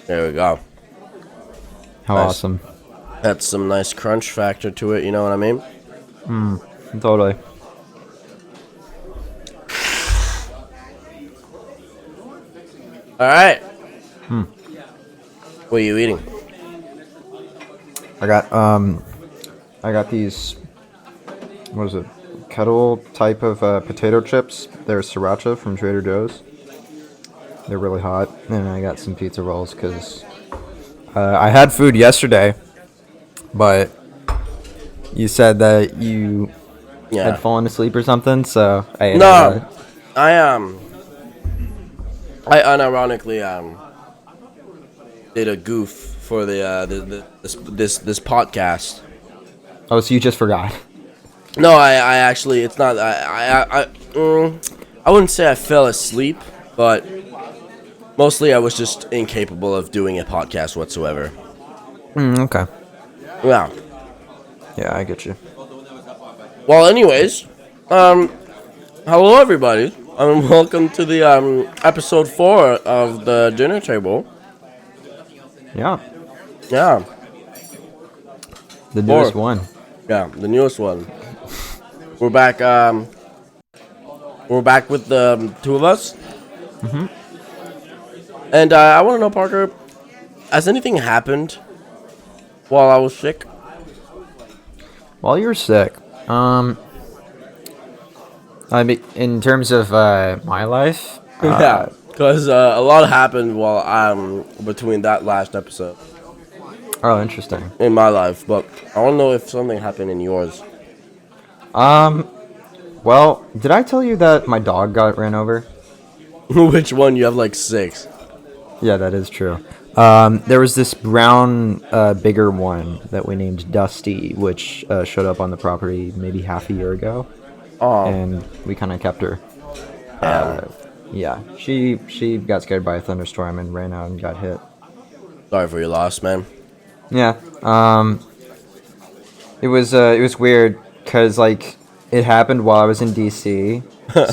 There we go. How Nice. awesome. That's some nice crunch factor to it, you know what I mean? Totally. Alright. What are you eating? I got these, what is it? Kettle type of potato chips. They're sriracha from Trader Joe's. They're really hot. And I got some pizza rolls because I had food yesterday, but you said that you had fallen asleep or something, so I ate all that. I unironically did a goof for this podcast. Oh, so you just forgot. No, I actually, it's not. I wouldn't say I fell asleep, but mostly I was just incapable of doing a podcast whatsoever. Okay. Yeah. Yeah, I get you. Well, anyways, hello everybody, and welcome to the episode 4 of the dinner table. Yeah. Yeah. The newest one. Yeah, the newest one. We're back. We're back with the two of us. And I want to know, Parker, has anything happened while I was sick? While you're sick, I mean, in terms of my life, Yeah, because a lot happened while between that last episode oh, interesting. in my life, but I want to know if something happened in yours. Well, did I tell you that my dog got ran over? Which one? You have like 6. Yeah, that is true. There was this brown, bigger one that we named Dusty, which showed up on the property maybe half a year ago, and we kind of kept her. Yeah, she got scared by a thunderstorm and ran out and got hit. Sorry for your loss, man. Yeah, it was weird because like it happened while I was in DC,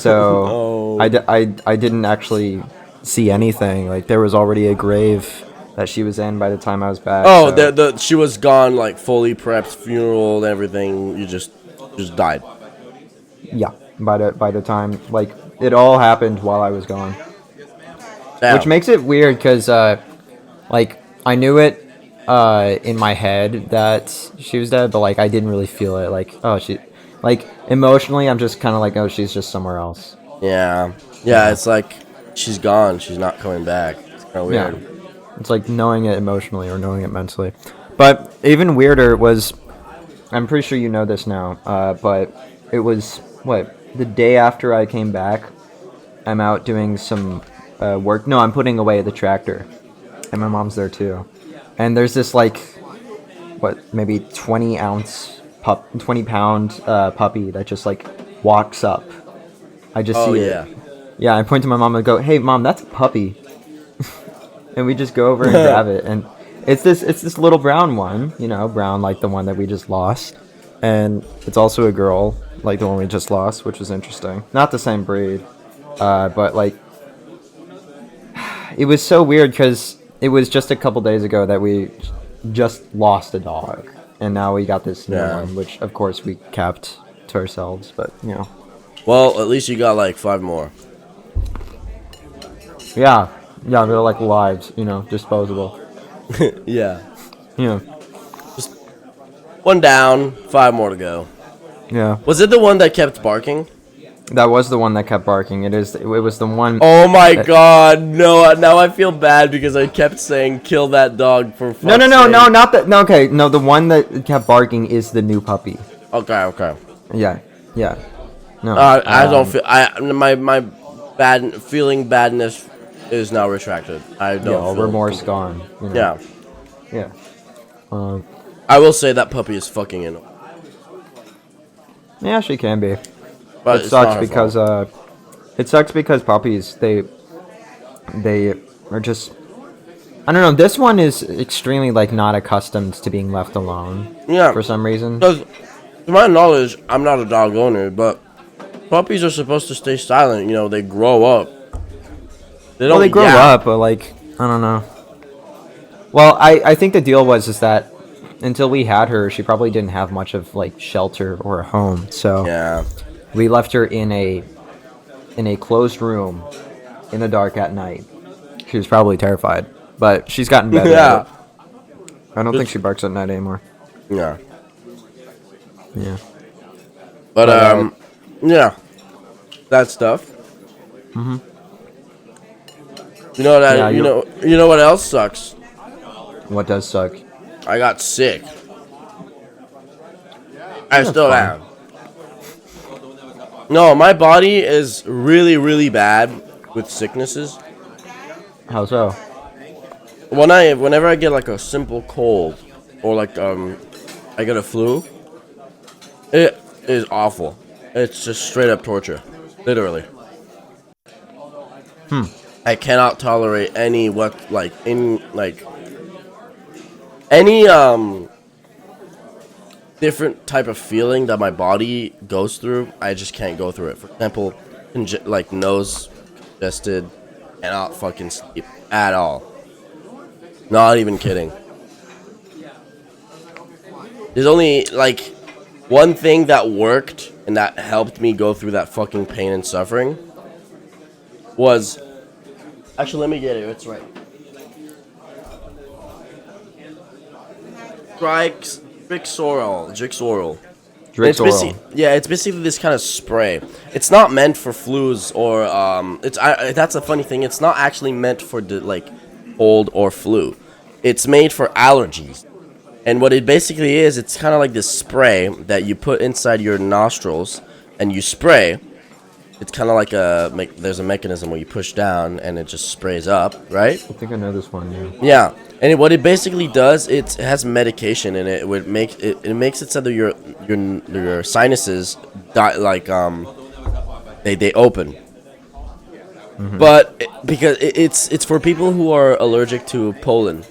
so I didn't actually see anything. Like there was already a grave that she was in by the time I was back. Oh, so. she was gone, like fully prepped, funeral and everything. You just died. Yeah, by the time like it all happened while I was gone, Damn. which makes it weird because like I knew it in my head that she was dead, but like I didn't really feel it. Like she, like emotionally, I'm just kind of like, oh, she's just somewhere else. Yeah, it's like she's gone. She's not coming back. It's kind of weird. Yeah. It's like knowing it emotionally or knowing it mentally. But even weirder was, I'm pretty sure you know this now, but it was, the day after I came back, I'm out doing some work. No, I'm putting away the tractor. And my mom's there too. And there's this like, maybe 20 pound puppy that just like walks up. I just see it. Yeah, I point to my mom and go, "Hey, Mom, that's a puppy." And we just go over and grab it, and it's this little brown one, brown like the one that we just lost, and it's also a girl like the one we just lost, which was interesting. Not the same breed, but like it was so weird because it was just a couple days ago that we just lost a dog, and now we got this new one, which of course we kept to ourselves, but Well, at least you got like 5 more. Yeah, they're like lives, disposable. Yeah. Yeah. Just 1 down, 5 more to go. Yeah. Was it the one that kept barking? That was the one that kept barking. It was the one. Oh my god, no, now I feel bad because I kept saying kill that dog for fuck's No, sake. not that. No, okay. No, the one that kept barking is the new puppy. Okay. Yeah. No. I don't feel my bad feeling badness is now retracted. I don't all feel remorse gone. Yeah. Yeah. I will say that puppy is fucking annoying. Yeah, she can be. But It sucks because puppies they are just, I don't know. This one is extremely like not accustomed to being left alone. Yeah. For some reason. To my knowledge, I'm not a dog owner, but puppies are supposed to stay silent. You know, they grow up. They Well, they don't grow yap. up, but like I don't know. Well, I think the deal was is that until we had her, she probably didn't have much of like shelter or a home. So Yeah. we left her in a closed room in the dark at night. She was probably terrified, but she's gotten better at Yeah. it. I don't think Just, she barks at night anymore. yeah. Yeah. But But yeah, that stuff. hmm You know yeah, that you you know what else sucks? what does suck? I got sick. I That's still fine. am. No, my body is really bad with sicknesses. How so? Whenever I get like a simple cold or like I get a flu, it is awful. It's just straight up torture, literally. I cannot tolerate any what like in like any different type of feeling that my body goes through. I just can't go through it. For example, like nose congested, cannot fucking sleep at all. Not even kidding. There's only like one thing that worked and that helped me go through that fucking pain and suffering was actually let me get it. It's right. Drixoral. And it's Drixoral. basically it's basically this kind of spray. It's not meant for flus or that's a funny thing. It's not actually meant for like cold or flu. It's made for allergies. And what it basically is, it's kind of like this spray that you put inside your nostrils and you spray. It's kind of like there's a mechanism where you push down and it just sprays up, right? I think I know this one. Yeah. Yeah, and what it basically does, it has medication in it. It would make it makes it so that your sinuses they open. But because it's for people who are allergic to pollen.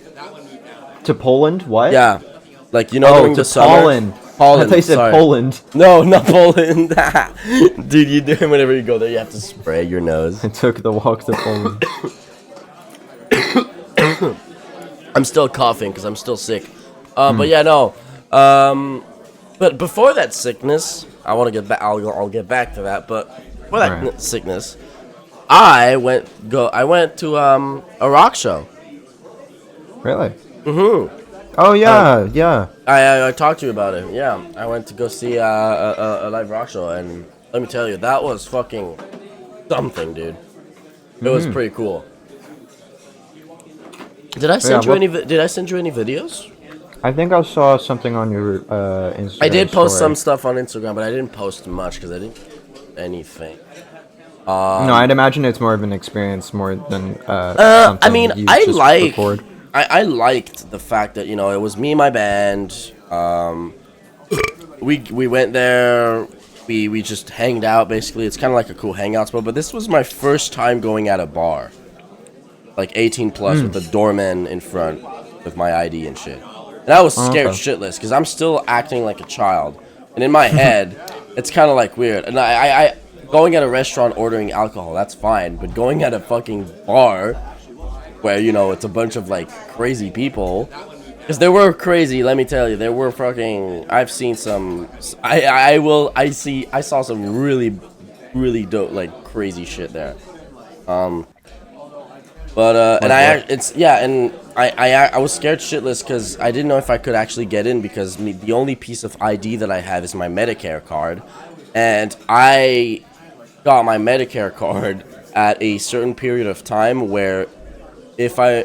To Poland? What? Yeah, like during to the summer. pollen. I thought you said Sorry. Poland. No, not Poland. Dude, you do whenever you go there, you have to spray your nose. I took the walk to Poland. I'm still coughing because I'm still sick. But yeah, no. But before that sickness, I want to get back. I'll get back to that. But before that Alright. sickness, I went to a rock show. Really? Mm-hmm. Oh yeah, yeah. I talked to you about it. Yeah, I went to go see a live rock show, and let me tell you, that was fucking something, dude. It was pretty cool. Did I send you any? Did I send you any videos? I think I saw something on your Instagram. I did post story. some stuff on Instagram, but I didn't post much because I didn't anything. No, I'd imagine it's more of an experience more than I something mean, you I just like. record. I liked the fact that it was me and my band. We went there. We just hanged out. Basically, it's kind of like a cool hangout spot. But this was my first time going at a bar, like 18 plus, with a doorman in front with my ID and shit. And I was scared shitless because I'm still acting like a child. And in my head, it's kind of like weird. And I going at a restaurant ordering alcohol, that's fine. But going at a fucking bar where it's a bunch of like crazy people, because they were crazy. Let me tell you, they were fucking. I've seen some. I saw some really dope, like crazy shit there. But I was scared shitless because I didn't know if I could actually get in because the only piece of ID that I have is my Medicare card, and I got my Medicare card at a certain period of time where if I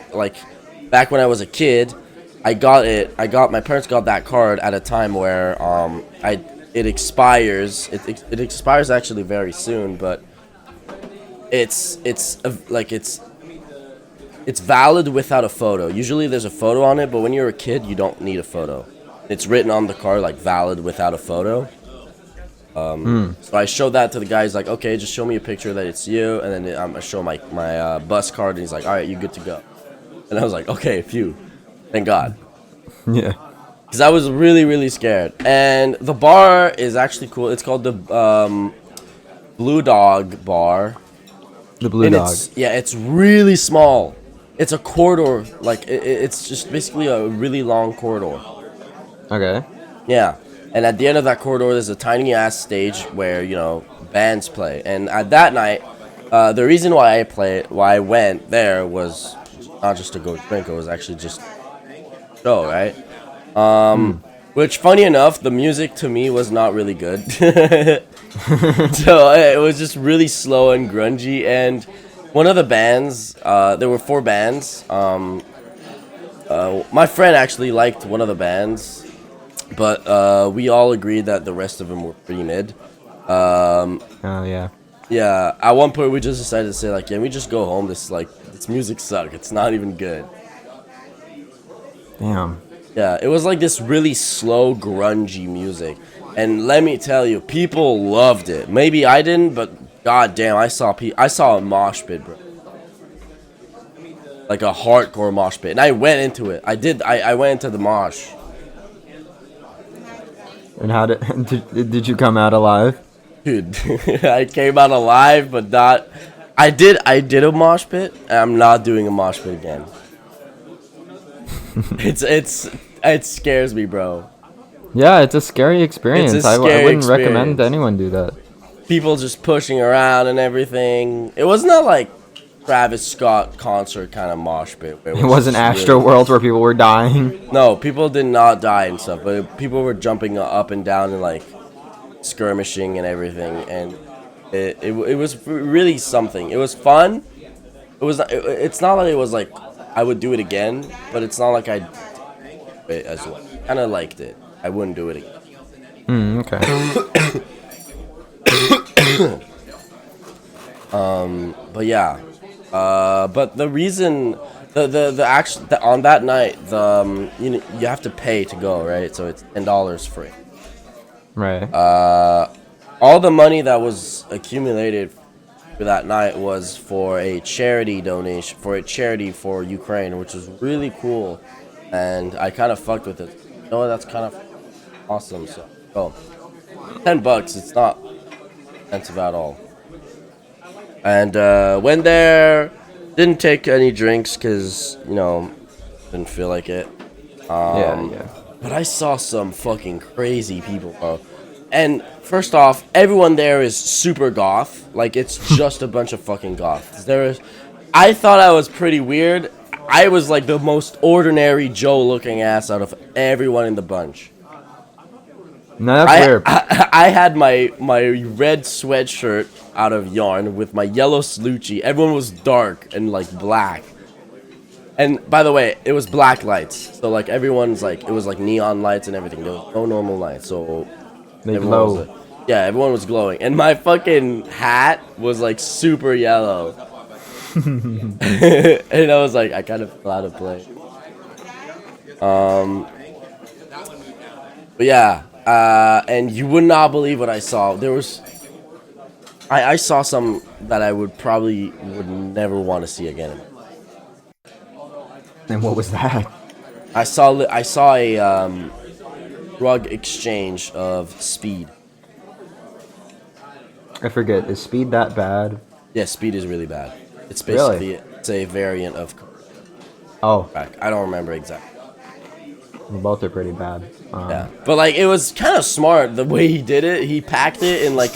back when I was a kid, my parents got that card at a time where it expires. It expires actually very soon, but it's valid without a photo. Usually there's a photo on it, but when you're a kid, you don't need a photo. It's written on the card like valid without a photo. So I showed that to the guy. He's like, okay, just show me a picture that it's you, and then I show my bus card, and he's like, all right, you good to go. And I was like, okay, phew, thank God. Yeah. because I was really, really scared. And the bar is actually cool. It's called the Blue Dog Bar. The Blue And Dog. it's really small. It's a corridor, like it's just basically a really long corridor. Okay. Yeah, and at the end of that corridor, there's a tiny ass stage where bands play. And at that night, the reason why I went there was not just to go drink. It was actually just show, right? Which, funny enough, the music to me was not really good. So it was just really slow and grungy. And one of the bands, there were 4 bands. My friend actually liked one of the bands, but we all agreed that the rest of them were pretty mid. Oh yeah. Yeah, at one point we just decided to say like, can we just go home? This music sucks. It's not even good. Damn. Yeah, it was like this really slow, grungy music. And let me tell you, people loved it. Maybe I didn't, but goddamn, I saw a mosh pit, bro. Like a hardcore mosh pit. And I went into it. I went into the mosh. And how did you come out alive? Dude, I came out alive, but not... I did a mosh pit, and I'm not doing a mosh pit again. It scares me, bro. Yeah, it's a scary experience. It's a I scary wouldn't experience. recommend anyone do that. People just pushing around and everything. It was not like Travis Scott concert kind of mosh pit. It wasn't just Astro World where people were dying. No, people did not die and stuff, but people were jumping up and down and like skirmishing and everything, and it was really something. It was fun. It's not like it was like I would do it again, but it's not like I'd do it as well. Kind of liked it. I wouldn't do it again. Okay. But yeah, but the reason on that night you have to pay to go, right? So it's $10 free. Right. All the money that was accumulated for that night was for a charity donation for for Ukraine, which was really cool, and I kind of fucked with it. That's kind of awesome. So, $10. It's not expensive at all. And went there, didn't take any drinks because didn't feel like it. Yeah. But I saw some fucking crazy people, bro. And first off, everyone there is super goth. Like, it's just a bunch of fucking goths. I thought I was pretty weird. I was like the most ordinary Joe looking ass out of everyone in the bunch. No, that's weird. I had my red sweatshirt out of yarn with my yellow sluchie. Everyone was dark and like black. And by the way, it was black lights. So like everyone's like, it was like neon lights and everything. There was no normal lights. So They glow. everyone was glowing. And my fucking hat was like super yellow. And I was like, I kind of fell out of play. But yeah, and you would not believe what I saw. I saw some that I would never want to see again. And what was that? I saw a drug exchange of speed. I forget. Is speed that bad? Yeah, speed is really bad. It's basically it's a variant of Oh, crack. I don't remember exactly. both are pretty bad. Yeah, but like it was kind of smart the way he did it. He packed it in like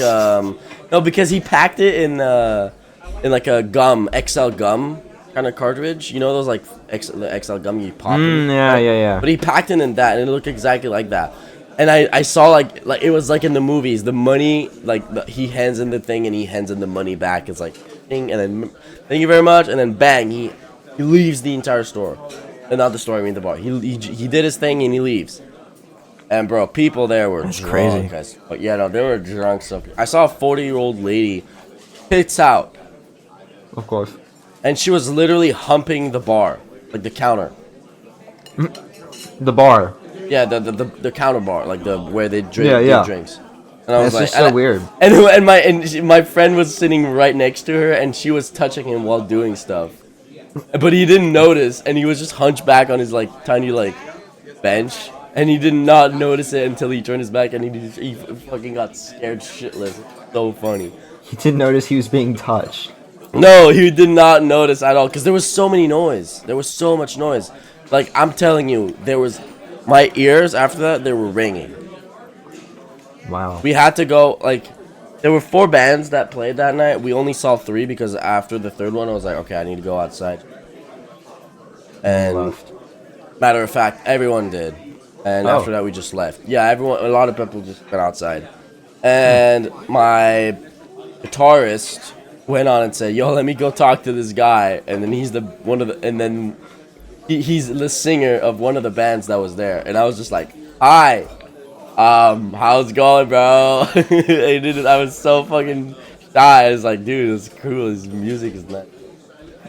because he packed it in like a gum XL gum kind of cartridge. You know those like the XL gum you pop. Yeah. But he packed it in that, and it looked exactly like that. And I saw like it was like in the movies. The money he hands in the thing and he hands in the money back. It's like ding, and then thank you very much, and then bang, he leaves the entire store. And not the store, I mean the bar. He did his thing and he leaves. And bro, people there were drunk. Crazy. But yeah, no, they were drunk stuff. I saw a 40-year-old lady tits out, Of course. and she was literally humping the bar, like the counter. The bar. Yeah, the counter bar, like the where they drink Yeah. drinks. And I was That's like, just so weird. And my friend was sitting right next to her, and she was touching him while doing stuff. But he didn't notice, and he was just hunched back on his like tiny like bench, and he did not notice it until he turned his back, and he fucking got scared shitless. So funny. He didn't notice he was being touched. No, he did not notice at all because there was so many noise. There was so much noise. Like, I'm telling you, my ears after that, they were ringing. Wow. We had to go, like, there were 4 bands that played that night. We only saw 3 because after the third one, I was like, okay, I need to go outside. And Left. matter of fact, everyone did. And after that, we just left. Yeah, a lot of people just went outside. And my guitarist went on and said, "Yo, let me go talk to this guy." And then he's the singer of one of the bands that was there. And I was just like, "Hi, how's it going, bro?" I was so fucking shy. I was like, "Dude, it's cool. His music is nice,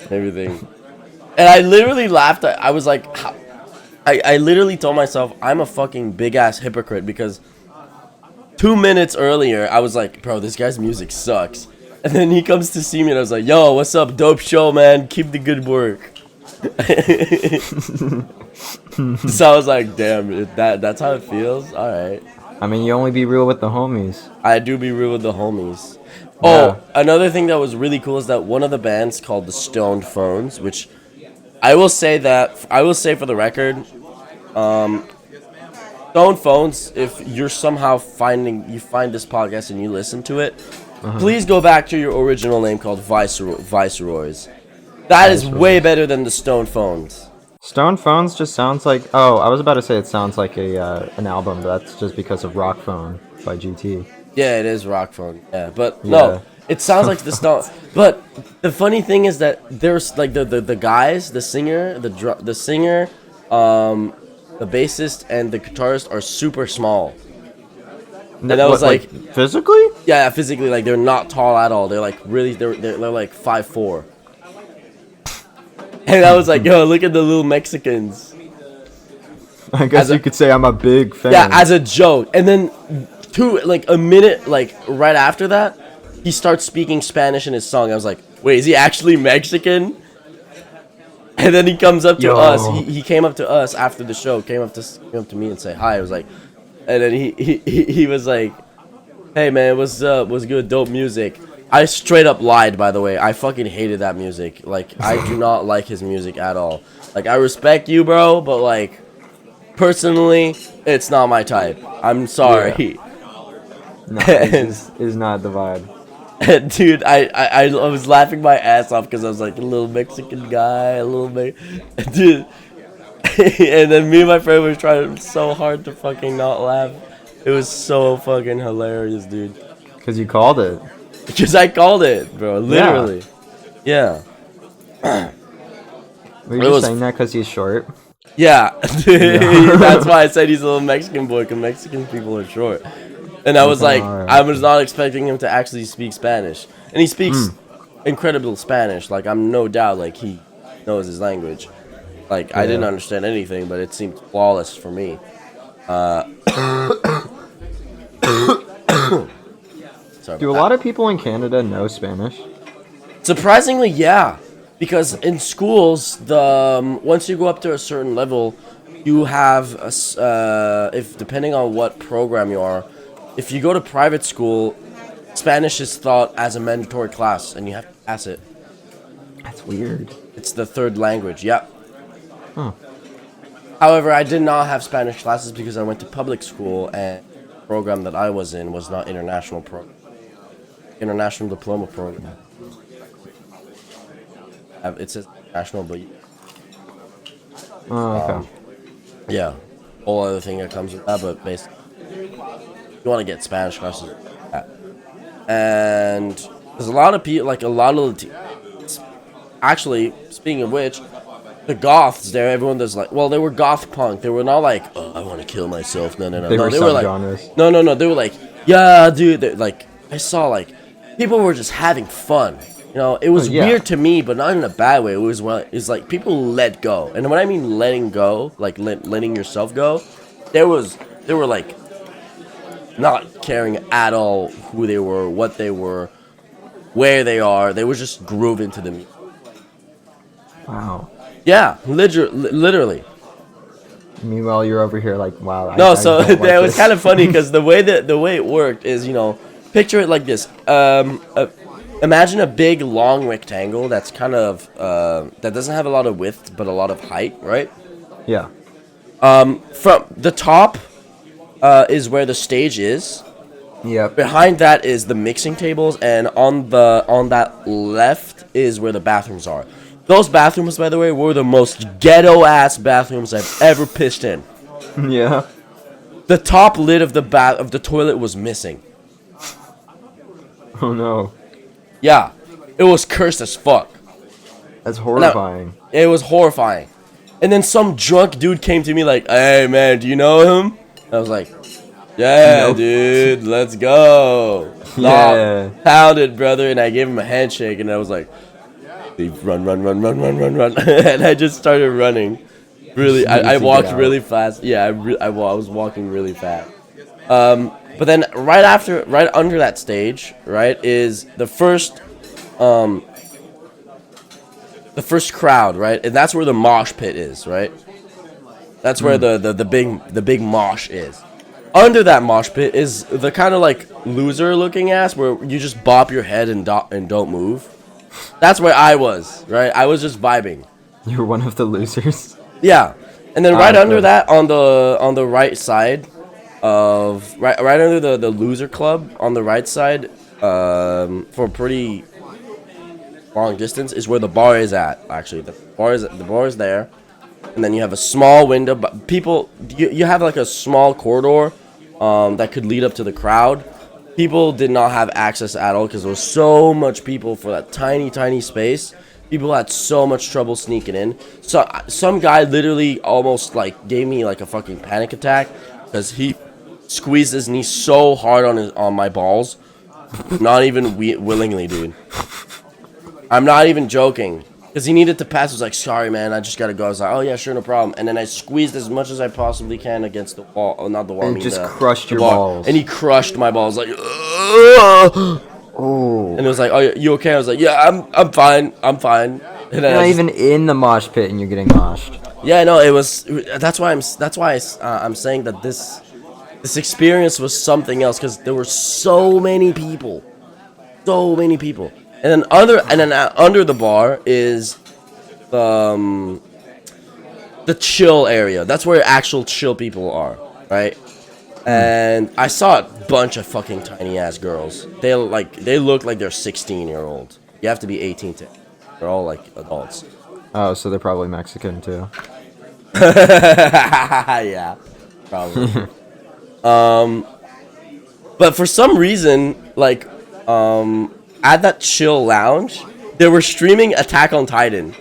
everything." And I literally laughed. I was like, I literally told myself I'm a fucking big ass hypocrite because 2 minutes earlier I was like, bro, this guy's music sucks. And then he comes to see me and I was like, yo, what's up? Dope show, man. Keep the good work. So I was like, damn, that's how it feels? All right. I mean, you only be real with the homies. I do be real with the homies. Yeah. Oh, another thing that was really cool is that one of the bands called the Stoned Phones, which I will say for the record, Stone Phones, if you're somehow find this podcast and you listen to it, please go back to your original name called Viceroys. That is way better than the Stone Phones. Stone Phones just sounds like... Oh, I was about to say it sounds like an album, but that's just because of Rock Phone by GT. Yeah, it is Rock Phone. Yeah, but Yeah. no, it sounds like the Stone. But the funny thing is that there's like the guys, the singer, the bassist, and the guitarist are super small. And I was like, physically? yeah, physically, like they're not tall at all. They're like really, they're like 5'4". And I was like, yo, look at the little Mexicans. I guess you could say I'm a big fan. Yeah, as a joke. And then a minute, like right after that, he starts speaking Spanish in his song. I was like, wait, is he actually Mexican? And then he comes up to us. He came up to us after the show. Came up to me and say hi. I was like, and then he was like, hey man, what's up? What's good? Dope music. I straight up lied, by the way. I fucking hated that music. Like, I do not like his music at all. Like, I respect you, bro, but like, personally, it's not my type. I'm sorry. Yeah. No, it's not the vibe. And dude, I was laughing my ass off because I was like a little Mexican guy, dude. And then me and my friend were trying so hard to fucking not laugh. It was so fucking hilarious, dude. Because you called it. Because I called it, bro. Literally. Yeah. Were you just saying that because he's short? Yeah. That's why I said he's a little Mexican boy, because Mexican people are short. And I was like, I was not expecting him to actually speak Spanish. And he speaks incredible Spanish. Like, I'm no doubt, like, he knows his language. Like, I didn't understand anything, but it seemed flawless for me. Do a lot of people in Canada know Spanish? Surprisingly, yeah. Because in schools, once you go up to a certain level, you have, if depending on what program you are, if you go to private school, Spanish is taught as a mandatory class, and you have to pass it. That's weird. It's the third language, yeah. Huh. However, I did not have Spanish classes because I went to public school, and the program that I was in was not international diploma program. It says national, but Okay. yeah, whole other thing that comes with that. But basically, you want to get Spanish classes, and there's a lot of people, like a lot of actually. Speaking of which, the goths there, everyone does like, well, they were goth punk. They were not like, oh, I want to kill myself. No. They were like, genres. no. They were like, yeah, dude. Like, I saw like people were just having fun. You know, it was weird to me, but not in a bad way. It's like people let go, and when I mean letting go, like letting yourself go, they were like not caring at all who they were, what they were, where they are. They were just grooving to the music. Wow. Yeah, literally. Meanwhile, you're over here like, wow. No, I so don't like it was this. kind of funny because the way it worked is, picture it like this. Imagine a big long rectangle that's kind of that doesn't have a lot of width but a lot of height, right? Yeah. From the top is where the stage is. Yep. Behind that is the mixing tables, and on that left is where the bathrooms are. Those bathrooms, by the way, were the most ghetto ass bathrooms I've ever pissed in. Yeah. The top lid of the toilet was missing. Oh no. Yeah, it was cursed as fuck. That's horrifying. It was horrifying. And then some drunk dude came to me like, "Hey man, do you know him?" I was like, "Yeah, Nope. dude, let's go." Yeah. Pounded, brother, and I gave him a handshake, and I was like, "Run, run, run, run, run, run, run," and I just started running. Really, I walked really fast. Yeah, I was walking really fast. But then right under that stage, right, is the first crowd, right, and that's where the mosh pit is, right. That's where the big mosh is. Under that mosh pit is the kind of like loser looking ass where you just bop your head and don't move. That's where I was, right. I was just vibing. You're one of the losers. Yeah, and then right under good. that, on the right side of right under the loser club on the right side, for a pretty long distance is where the bar is at. Actually, the bar is there, and then you have a small window. But you have like a small corridor, that could lead up to the crowd. People did not have access at all because there was so much people for that tiny space. People had so much trouble sneaking in. So some guy literally almost like gave me like a fucking panic attack because he squeezed his knee so hard on my balls. Not even willingly, dude. I'm not even joking. Because he needed to pass. I was like, "Sorry, man, I just gotta go." I was like, "Oh yeah, sure, no problem." And then I squeezed as much as I possibly can against the wall. Oh, not the wall. And I mean, just the crushed your bar. balls. And he crushed my balls like. Ugh! Oh. And it was like, "Oh, you okay?" I was like, "Yeah, I'm fine. I'm fine." And You're not even in the mosh pit and you're getting moshed. Yeah, no, it was. That's why I'm saying that this experience was something else because there were so many people, and then under the bar is the chill area. That's where actual chill people are, right? And I saw a bunch of fucking tiny ass girls. They look like they're 16-year-old. You have to be 18 to. They're all like adults. Oh, so they're probably Mexican too. Yeah, probably. But for some reason, like, at that chill lounge, they were streaming Attack on Titan.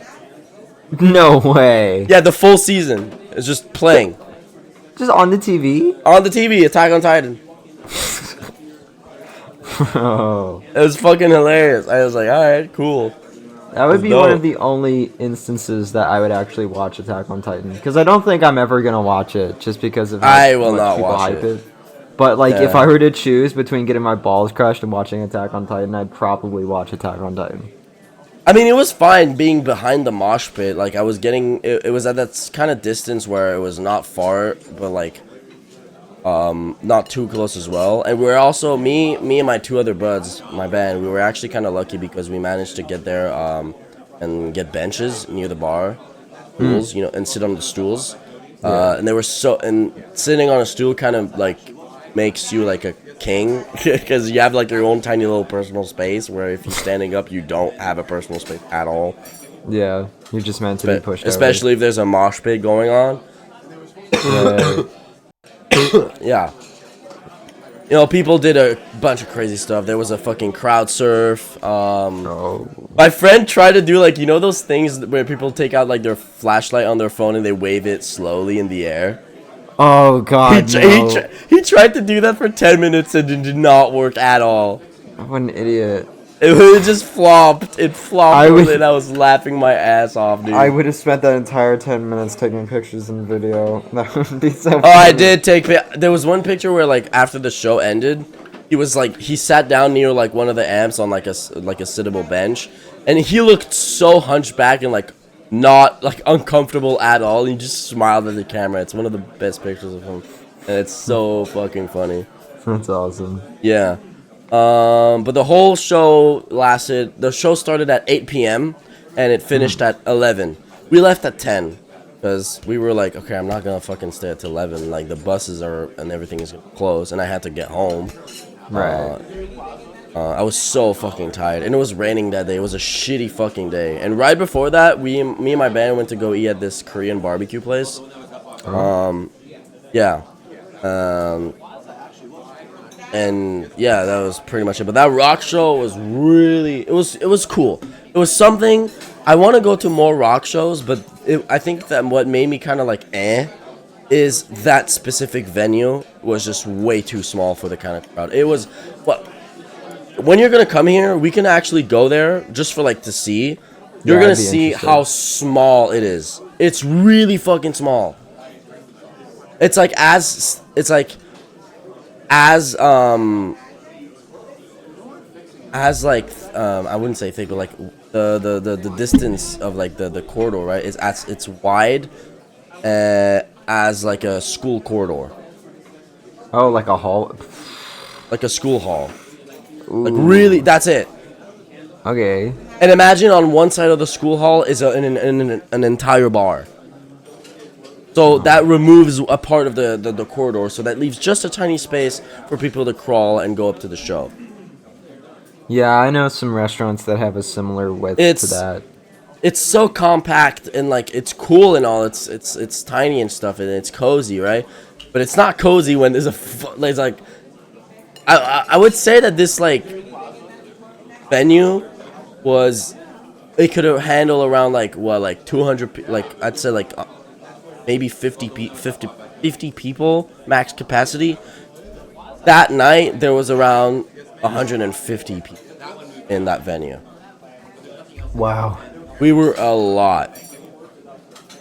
No way. Yeah, the full season is just playing Just on the TV? on the TV. Attack on Titan. Oh. It was fucking hilarious. I was like, all right, cool. That would That's be dope. one of the only instances that I would actually watch Attack on Titan. Because I don't think I'm ever going to watch it just because of how I will much not people watch hype it. But, like, if Yeah. I were to choose between getting my balls crushed and watching Attack on Titan, I'd probably watch Attack on Titan. I mean, it was fine being behind the mosh pit. Like, I was getting... It was at that kind of distance where it was not far, but, like, not too close as well. And we were also... Me and my two other buds, my band, we were actually kind of lucky because we managed to get there and get benches near the bar. Stools, and sit on the stools. And they were so... And sitting on a stool kind of, like, makes you, like, a king. Because you have, like, your own tiny little personal space where if you're standing up, you don't have a personal space at all. Yeah, you're just meant to be pushed Especially if there's a mosh pit going on. over. Yeah. People did a bunch of crazy stuff. There was a fucking crowd surf. Oh. My friend tried to do, like, those things where people take out, like, their flashlight on their phone and they wave it slowly in the air. Oh, God, no. He tried to do that for 10 minutes and it did not work at all. What an idiot. It just flopped. It flopped and I was laughing my ass off, dude. I would have spent that entire 10 minutes taking pictures and video. That would be so Oh, I funny. did take... There was one picture where, like, after the show ended, he sat down near, like, one of the amps on, like a sittable bench, and he looked so hunchback and, like, not like uncomfortable at all. He just smiled at the camera. It's one of the best pictures of him, and it's so fucking funny. That's awesome. Yeah. But the whole show lasted. The show started at 8 p.m. and it finished at 11. We left at 10 because we were like, okay, I'm not gonna fucking stay at 11. Like the buses are and everything is gonna close, and I had to get home. Right. I was so fucking tired, and it was raining that day. It was a shitty fucking day. And right before that, me and my band went to go eat at this Korean barbecue place. Yeah. And yeah, that was pretty much it. But that rock show was really, it was cool. It was something. I want to go to more rock shows, but I think that what made me kind of like is that specific venue was just way too small for the kind of crowd. It was what when you're gonna come here, we can actually go there just for like to see. You're gonna see how small it is. It's really fucking small. It's like as I wouldn't say thick, but like the distance of like the corridor, right, is as it's wide as like a school corridor. Oh, like a hall. Like a school hall. Ooh. Like really, that's it. Okay. And imagine on one side of the school hall is an entire bar. So that removes a part of the corridor, so that leaves just a tiny space for people to crawl and go up to the show. Yeah, I know some restaurants that have a similar width to that. It's so compact and like it's cool and all. It's tiny and stuff and it's cozy, right? But it's not cozy when there's it's like I would say that this like venue was it could handle around like what like 200 like I'd say like maybe 50 people max capacity. That night there was around 150 people in that venue. Wow. We were a lot.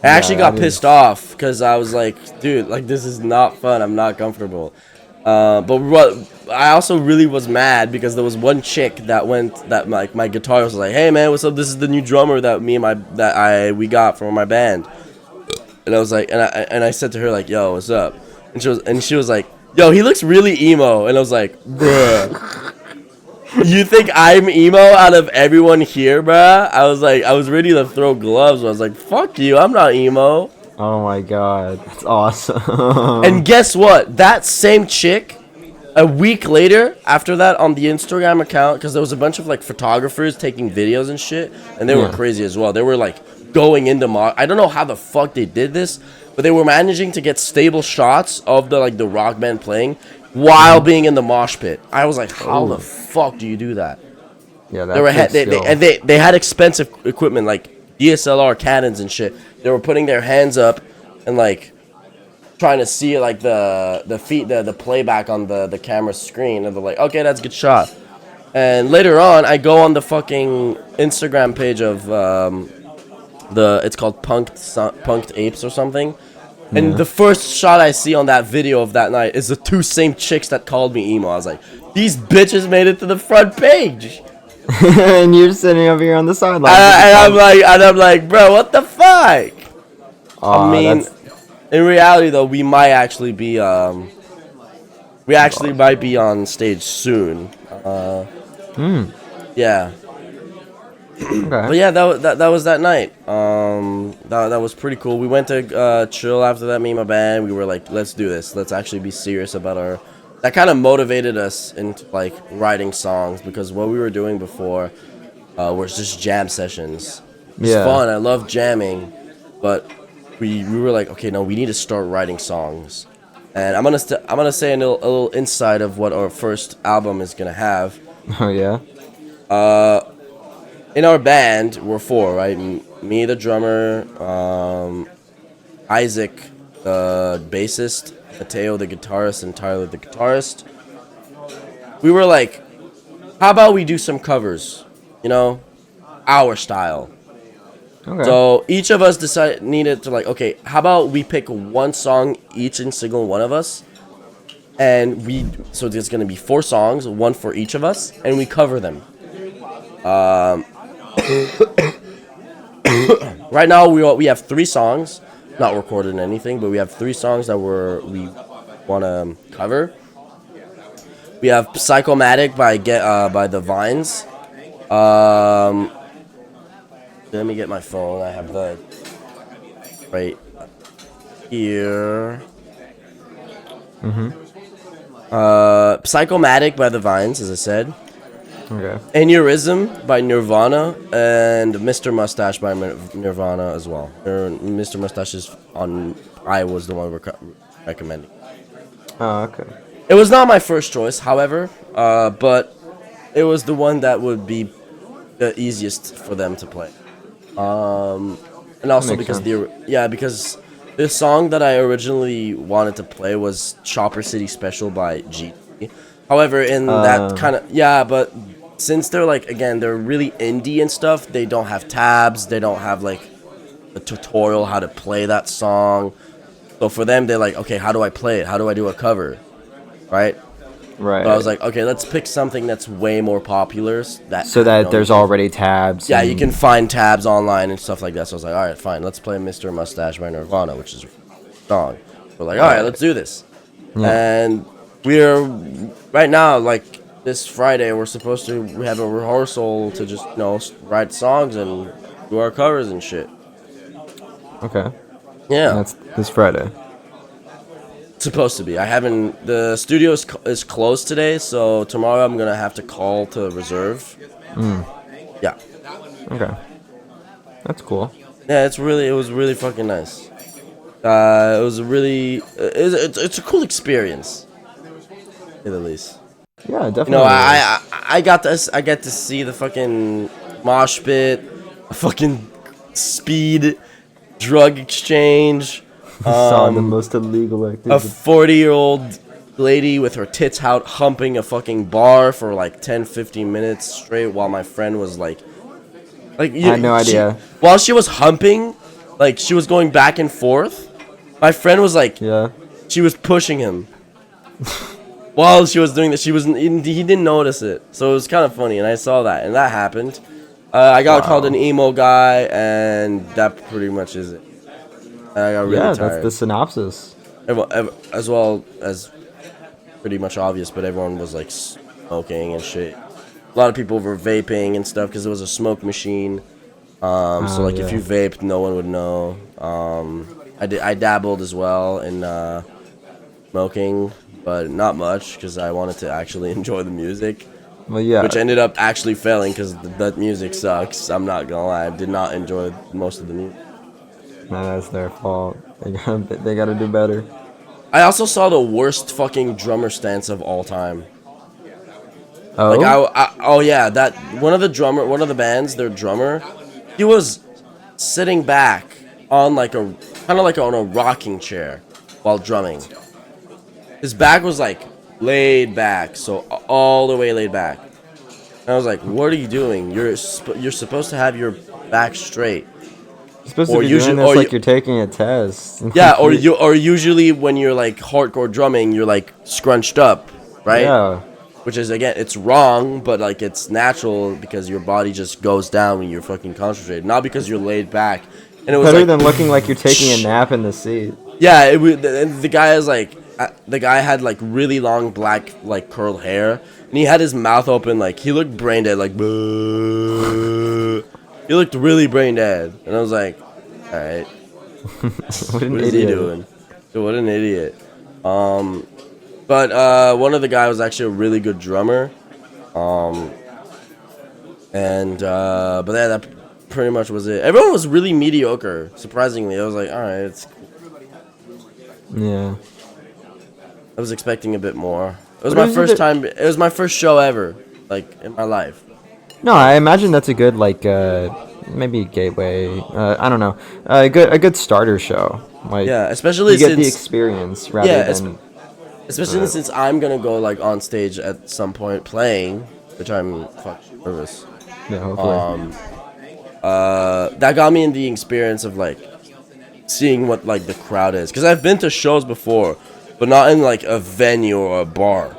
I actually got pissed off because I was like, dude, like this is not fun. I'm not comfortable. But what I also really was mad because there was one chick that like my guitarist was like, hey man, what's up? This is the new drummer that we got from my band. And I was like, and I said to her like, yo, what's up? And she was like, yo, he looks really emo. And I was like, bruh. You think I'm emo out of everyone here, bruh? I was ready to throw gloves. I was like, fuck you, I'm not emo. Oh my god, that's awesome. And guess what? That same chick, a week later, after that, on the Instagram account, because there was a bunch of like photographers taking videos and shit, and they were crazy as well. They were like going into I don't know how the fuck they did this, but they were managing to get stable shots of the rock band playing while being in the mosh pit. I was like, how the fuck do you do that? Yeah, they had expensive equipment like DSLR Canons and shit. They were putting their hands up and like trying to see like the playback on the camera screen, and they're like, okay, that's a good shot. And later on, I go on the fucking Instagram page of it's called Punked Apes or something. And the first shot I see on that video of that night is the two same chicks that called me emo. I was like, these bitches made it to the front page. And you're sitting over here on the sideline. And I'm like, bro, what the fuck? I mean, in reality though, we might actually be might be on stage soon. Yeah. Okay. But yeah, that was that night. That was pretty cool. We went to chill after that. Me and my band. We were like, let's do this. Let's actually be serious about our. That kind of motivated us into like writing songs, because what we were doing before was just jam sessions. It's fun. I love jamming, but we were like, okay, no, we need to start writing songs. And I'm gonna say a little insight of what our first album is gonna have. Oh yeah. In our band, we're four, right? Me, the drummer, Isaac, the bassist, Mateo, the guitarist, and Tyler, the guitarist. We were like, how about we do some covers? You know, our style. Okay. So each of us needed to like, okay, how about we pick one song each and single one of us, and so there's gonna be 4 songs, one for each of us, and we cover them. Right now, we have 3 songs, not recorded in anything, but we have 3 songs that we want to cover. We have "Psychomatic" by the Vines. Um, Let me get my phone. I have the right here. "Psychomatic" by the Vines, as I said. Okay. "Aneurysm" by Nirvana, and "Mr. Mustache" by Nirvana as well. Mr. Mustache is on. I was the one recommending. Oh, okay. It was not my first choice, however, but it was the one that would be the easiest for them to play. And also Makes because sense. because the song that I originally wanted to play was "Chopper City Special" by GT. However, in that kind of but since they're like again they're really indie and stuff, they don't have tabs, they don't have like a tutorial how to play that song. So for them, they're like, okay, how do I play it? How do I do a cover? Right? Right. So I was like, okay, let's pick something that's way more popular. So that there's already tabs. Yeah, you can find tabs online and stuff like that. So I was like, all right, fine, let's play "Mr. Mustache" by Nirvana, which is a song. We're like, all right, let's do this. Yeah. And we're right now, like this Friday, we have a rehearsal to just write songs and do our covers and shit. Okay. Yeah. That's this Friday. Supposed to be. I haven't. The studio is closed today, so tomorrow I'm gonna have to call to reserve. Yeah. Okay. That's cool. Yeah, it was really fucking nice. It was a really, it's a cool experience, at least. Yeah, You definitely. know, I get to see the fucking mosh pit, a fucking speed, drug exchange. Saw the most illegal A activity. 40-year-old lady with her tits out humping a fucking bar for like 10-15 minutes straight while my friend was like I had no idea. While she was humping, like she was going back and forth, my friend was like, Yeah. she was pushing him while she was doing this. He didn't notice it, so it was kind of funny, and I saw that, and that happened. I got called an emo guy, and that pretty much is it. I got really tired. That's the synopsis. As well as pretty much obvious, but everyone was like smoking and shit. A lot of people were vaping and stuff because it was a smoke machine. So like if you vaped, no one would know. I dabbled as well in smoking, but not much because I wanted to actually enjoy the music. Well, yeah. Which ended up actually failing because that music sucks. I'm not gonna lie, I did not enjoy most of the music. No, that's their fault. They gotta do better. I also saw the worst fucking drummer stance of all time. Oh. Like that one of the bands, their drummer, he was sitting back on like a kind of like on a rocking chair while drumming. His back was like laid back, so all the way laid back. And I was like, "What are you doing? You're supposed to have your back straight." You're supposed to be doing this like you're taking a test. Yeah, or usually when you're like hardcore drumming, you're like scrunched up, right? Yeah. Which is again, it's wrong, but like it's natural because your body just goes down when you're fucking concentrated, not because you're laid back. And it was better like, than looking like you're taking a nap in the seat. Yeah, the guy is like the guy had like really long black like curled hair, and he had his mouth open like he looked brain dead, like he looked really brain dead, and I was like, all right, What what is he doing? Dude, what an idiot. But one of the guys was actually a really good drummer, but yeah, that pretty much was it. Everyone was really mediocre, surprisingly. I was like, all right, it's cool. Yeah. I was expecting a bit more. It was my first time. It was my first show ever, like in my life. No, I imagine that's a good like maybe gateway. I don't know. A good starter show. Like Yeah, especially you get the since experience rather than. especially since I'm gonna go like on stage at some point playing, which I'm fucking nervous. Yeah, hopefully. That got me in the experience of like seeing what like the crowd is, because I've been to shows before, but not in like a venue or a bar.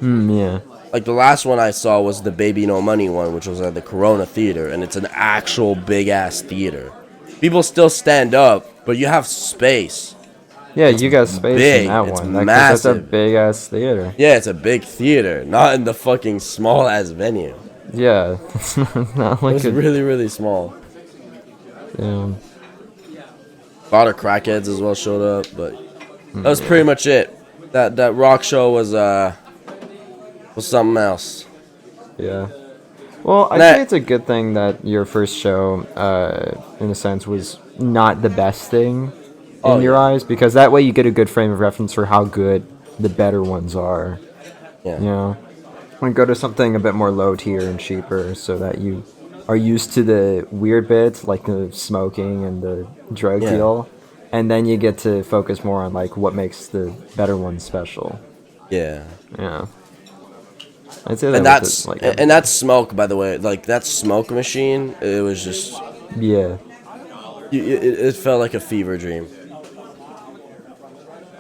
Yeah. Like the last one I saw was the Baby No Money one, which was at the Corona Theater, and it's an actual big ass theater. People still stand up, but you have space. Yeah, It's you got space in big. that It's one. Because that's a massive. big ass theater. Yeah, it's a big theater, not in the fucking small ass venue. Yeah, it's not It like was a. really, really small. Yeah. A lot of crackheads as well showed up, but that was Yeah. pretty much it. That rock show was something else. Yeah. Well, I'd say it's a good thing that your first show, in a sense, was not the best thing Oh, in your yeah. eyes, because that way you get a good frame of reference for how good the better ones are. Yeah. You know, and go to something a bit more low tier and cheaper, so that you are used to the weird bits like the smoking and the drug Yeah. deal, and then you get to focus more on like what makes the better ones special. Yeah. Yeah, I'd say that And with that's it, like and that smoke, by the way, like that smoke machine, it was just yeah, it felt like a fever dream.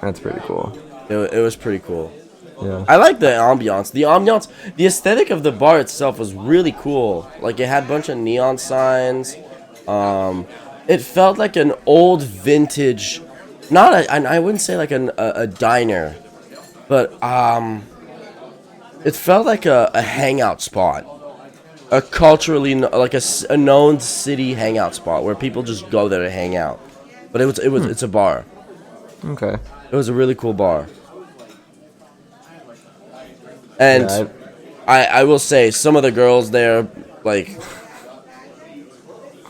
that's pretty cool. It was pretty cool. Yeah. I like the ambiance. The aesthetic of the bar itself was really cool. Like it had a bunch of neon signs. It felt like an old vintage, not I wouldn't say like a diner, but it felt like a hangout spot, a culturally like a known city hangout spot where people just go there to hang out. But it's a bar. Okay. It was a really cool bar. And Yeah, I will say some of the girls there, like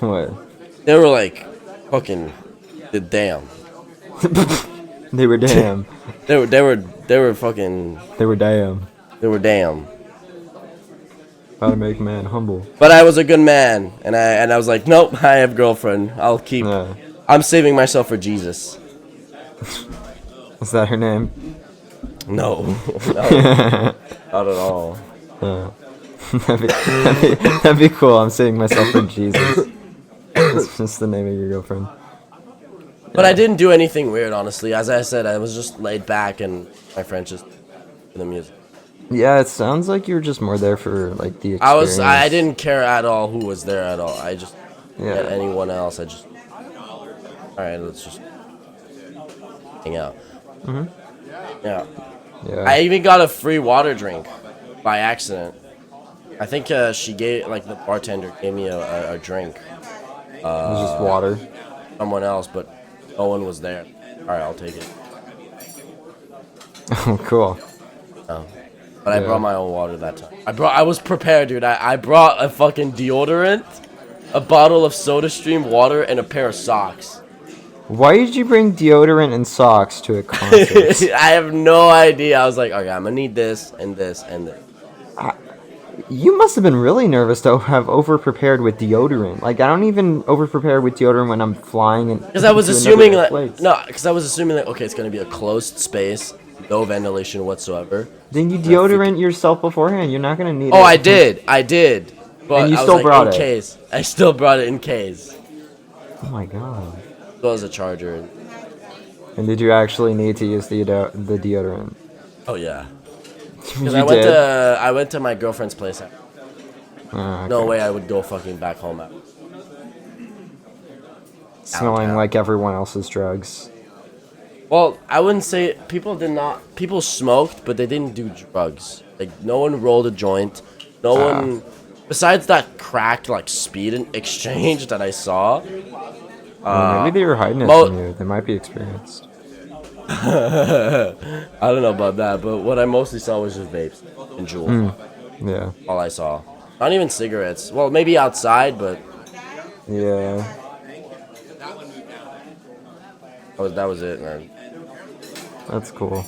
what? they were like fucking damn. They were damn. They were fucking They were damn. they were damn. How to make man humble. But I was a good man, and I was like, nope, I have girlfriend. I'll keep. Yeah. I'm saving myself for Jesus. Is that her name? No, no, not at all. That'd be cool. I'm saving myself for Jesus. It's just the name of your girlfriend. But I didn't do anything weird, honestly. As I said, I was just laid back, and my friends just the music. Yeah, it sounds like you were just more there for like the experience. I didn't care at all who was there at all. I just Yeah. at anyone else. All right, let's just hang out. Yeah. Yeah. I even got a free water drink by accident. I think she gave like the bartender gave me a drink. It was just water. Someone else, but no one was there. All right, I'll take it. Oh, cool. But I Yeah. brought my own water that time. I was prepared, dude. I brought a fucking deodorant, a bottle of SodaStream water, and a pair of socks. Why did you bring deodorant and socks to a concert? I have no idea. I was like, okay, I'm gonna need this and this and this. You must have been really nervous to have over-prepared with deodorant. Like, I don't even over-prepare with deodorant when I'm flying. Because I was to assuming another like place. no, because I was assuming that okay, it's gonna be a closed space, no ventilation whatsoever. Then you deodorant yourself beforehand. You're not gonna need it. Oh, I did. But And you I was still like, brought in it. case. I still brought it in case. Oh my god. As well as a charger. And did you actually need to use the deodorant? Oh yeah. You Because did. I went to my girlfriend's place. Ah, No okay. way I would go fucking back home. Smelling downtown. like everyone else's drugs. Well, I wouldn't say people smoked, but they didn't do drugs. Like no one rolled a joint. No one besides that cracked like speed exchange that I saw. Well, maybe they were hiding it mo- from you. They might be experienced. I don't know about that, but what I mostly saw was just vapes and jewels. Yeah. All I saw. Not even cigarettes. Well, maybe outside, but Yeah. that was it, man. That's cool.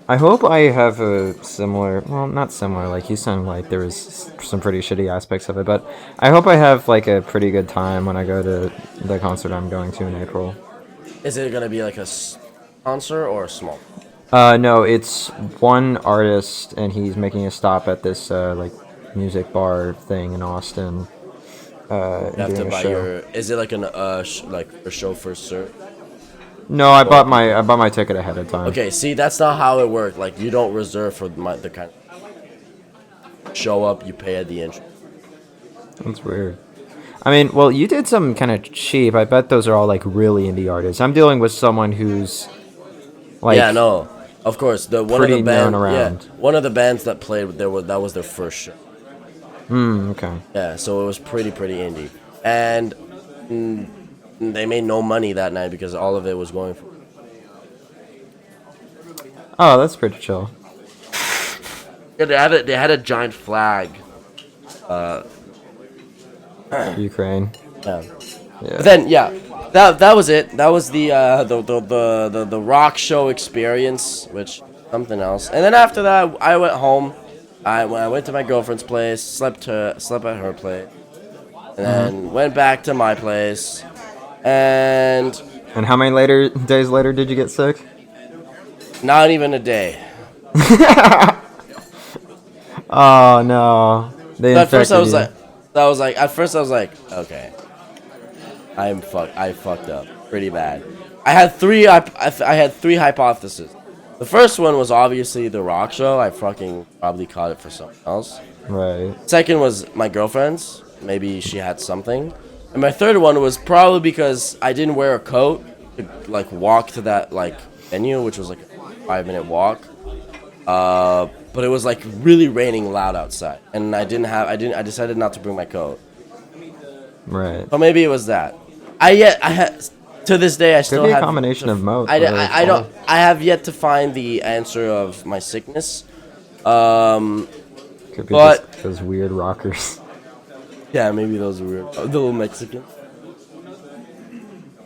I hope I have a similar, well, not similar, like you sound like there was some pretty shitty aspects of it, but I hope I have like a pretty good time when I go to the concert I'm going to in April. Is it gonna be like a concert or a small? No, it's one artist and he's making a stop at this like music bar thing in Austin. You have to doing a buy show. your. Is it like like a show for cert? No, I bought my ticket ahead of time. Okay, see, that's not how it worked. Like, you don't reserve for the kind. show up, you pay at the entrance. That's weird. I mean, well, you did something kind of cheap. I bet those are all like really indie artists. I'm dealing with someone who's Yeah, like no, of course. The pretty known around. one of the bands that played that was their first show. Okay. Yeah, so it was pretty indie, and they made no money that night because all of it was going for. Oh, that's pretty chill. Yeah, they had a giant flag. Ukraine. Yeah. Yeah. But then that was it. That was the rock show experience, which something else. And then after that, I went home. I went to my girlfriend's place, slept at her place, and then went back to my place. And And how many days later did you get sick? not even a day. Oh no. They So at first infected you. at first I was like, okay, I fucked up pretty bad. I had three hypotheses. The first one was obviously the rock show. I fucking probably caught it for something else. Right. Second was my girlfriend's. Maybe she had something. And my third one was probably because I didn't wear a coat to like walk to that like venue, which was like a 5-minute walk. But it was like really raining loud outside, and I decided not to bring my coat. Right. So maybe it was that. I had to this day I Could still be a have combination of both. I have yet to find the answer of my sickness. Could be but- just those weird rockers. Yeah, maybe those are weird. The little Mexicans.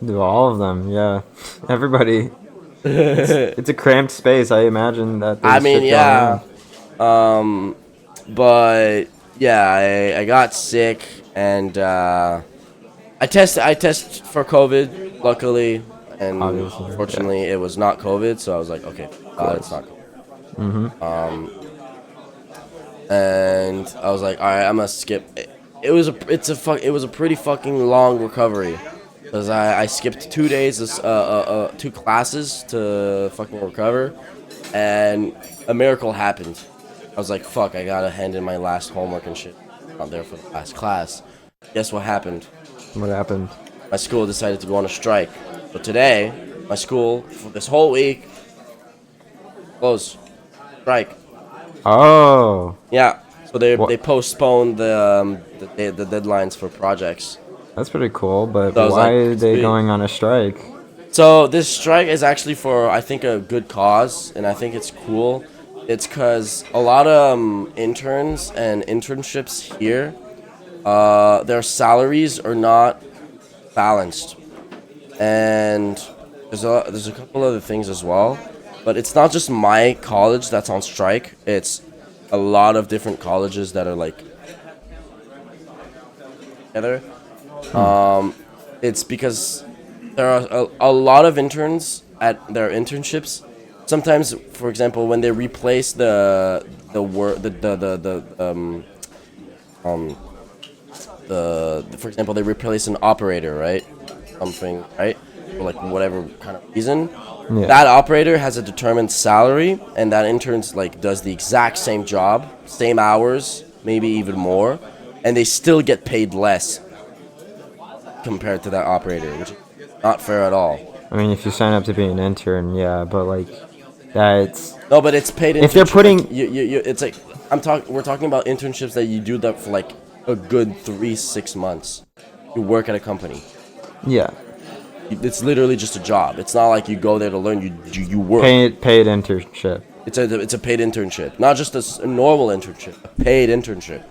Do all of them, yeah. Everybody. It's a cramped space. I imagine that. I there's mean, shit yeah. going But yeah, I got sick and I tested for COVID, luckily, and Obviously, fortunately it was not COVID. So I was like, okay, it's not COVID. And I was like, all right, I'm gonna skip. It was a pretty fucking long recovery. Because I skipped 2 days, 2 classes to fucking recover, and a miracle happened. I was like, fuck, I gotta hand in my last homework and shit. Not there for the last class. Guess what happened? on. What happened? My school decided to go on a strike. So today, my school, for this whole week, closed. Strike. Oh, Yeah. So What? they postponed the deadlines for projects. that's pretty cool. But So I was why like, are they sweet. going on a strike? So this strike is actually for, I think, a good cause, and I think it's cool. It's because a lot of interns and internships here, their salaries are not balanced, and there's a couple other things as well. But it's not just my college that's on strike. It's a lot of different colleges that are like together. It's because there are a lot of interns at their internships. Sometimes, for example, when they replace the for example, they replace an operator, right? Something, right? For like whatever kind of reason. Yeah. That operator has a determined salary, and that intern's like does the exact same job, same hours, maybe even more, and they still get paid less compared to that operator, which is not fair at all. I mean, if you sign up to be an intern, yeah, but like, that's No, but it's paid. If they're internship. putting- Like, you, it's like we're talking about internships that you do that for like a good 3-6 months. You work at a company. yeah, It's literally just a job. It's not like you go there to learn. You work. paid internship. It's a paid internship, not just a normal internship. A paid internship.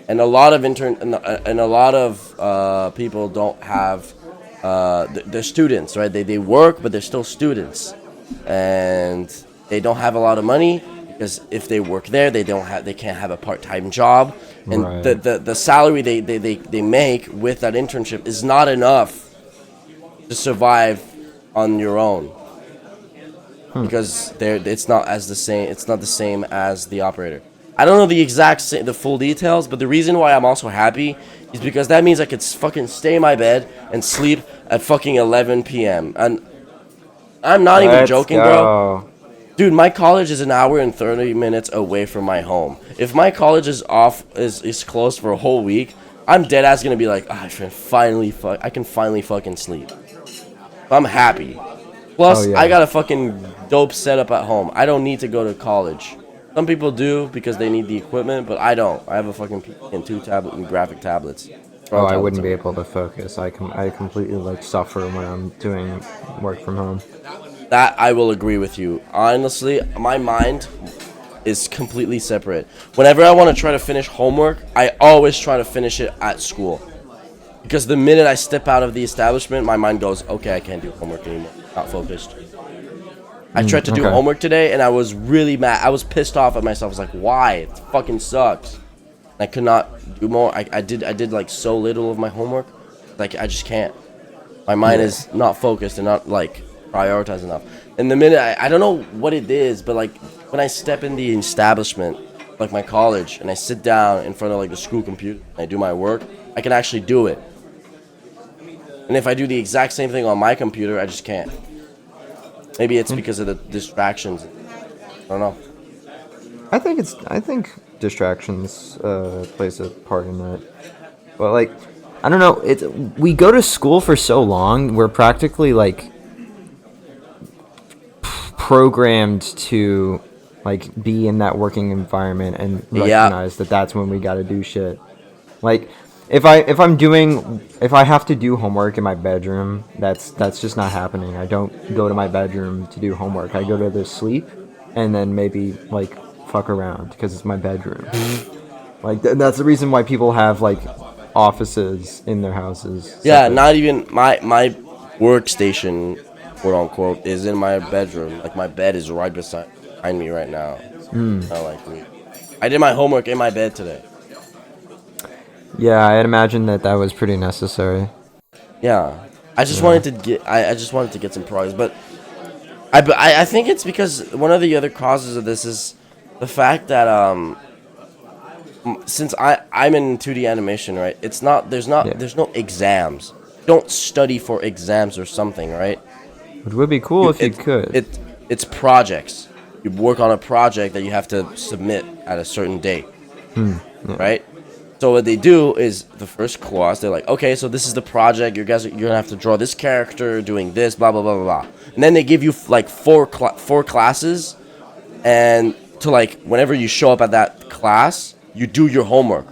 And a lot of people don't have. They're students, right? They work, but they're still students, and they don't have a lot of money because if they work there, they can't have a part-time job, and Right. the salary they make with that internship is not enough to survive on your own. Because it's not the same as the operator. I don't know the full details, but the reason why I'm also happy is because that means I could fucking stay in my bed and sleep at fucking 11 p.m. And I'm not even Let's joking, bro. go. Dude, my college is an hour and 30 minutes away from my home. If my college is is closed for a whole week, I'm dead ass gonna be like, I can finally fucking sleep. I'm happy. Oh Plus, I yeah. got a fucking dope setup at home. I don't need to go to college. Some people do because they need the equipment, but I don't. I have a fucking PC and two tablet and graphic tablets. Oh, Strong I tablets, wouldn't I be mean. able to focus. I completely like suffer when I'm doing work from home. That I will agree with you. Honestly, my mind is completely separate. Whenever I want to try to finish homework, I always try to finish it at school. Because the minute I step out of the establishment, my mind goes, okay, I can't do homework anymore. Not focused. I tried to do Okay. homework today, and I was really mad. I was pissed off at myself. I was like, why? It fucking sucks. I could not do more. I did like so little of my homework. Like, I just can't. My mind Yeah. is not focused and not like prioritized enough. And the minute I don't know what it is, but like when I step in the establishment, like my college, and I sit down in front of like the school computer and I do my work, I can actually do it. And if I do the exact same thing on my computer, I just can't. Maybe it's because of the distractions. I don't know. I think distractions plays a part in that. But like, I don't know. It's we go to school for so long. We're practically like programmed to like be in that working environment and Yeah. recognize that that's when we got to do shit. Like if I have to do homework in my bedroom, that's just not happening. I don't go to my bedroom to do homework. I go to the sleep and then maybe like fuck around because it's my bedroom. Like that's the reason why people have like offices in their houses Yeah, separate. not even my workstation, quote unquote, is in my bedroom. Like my bed is right behind me right now. Not like me. I did my homework in my bed today. Yeah, I'd imagine that was pretty necessary. Yeah, I just Yeah. wanted to get I just wanted to get some progress, but I think it's because one of the other causes of this is the fact that since I'm in 2D animation, right? It's not Yeah. there's no exams. Don't study for exams or something, right? It would be cool You if you could. it's projects. You work on a project that you have to submit at a certain date, Yeah. right? So what they do is the first clause, they're like, okay, so this is the project. You're gonna have to draw this character doing this, blah blah blah blah blah. And then they give you like four classes, and to like whenever you show up at that class, you do your homework.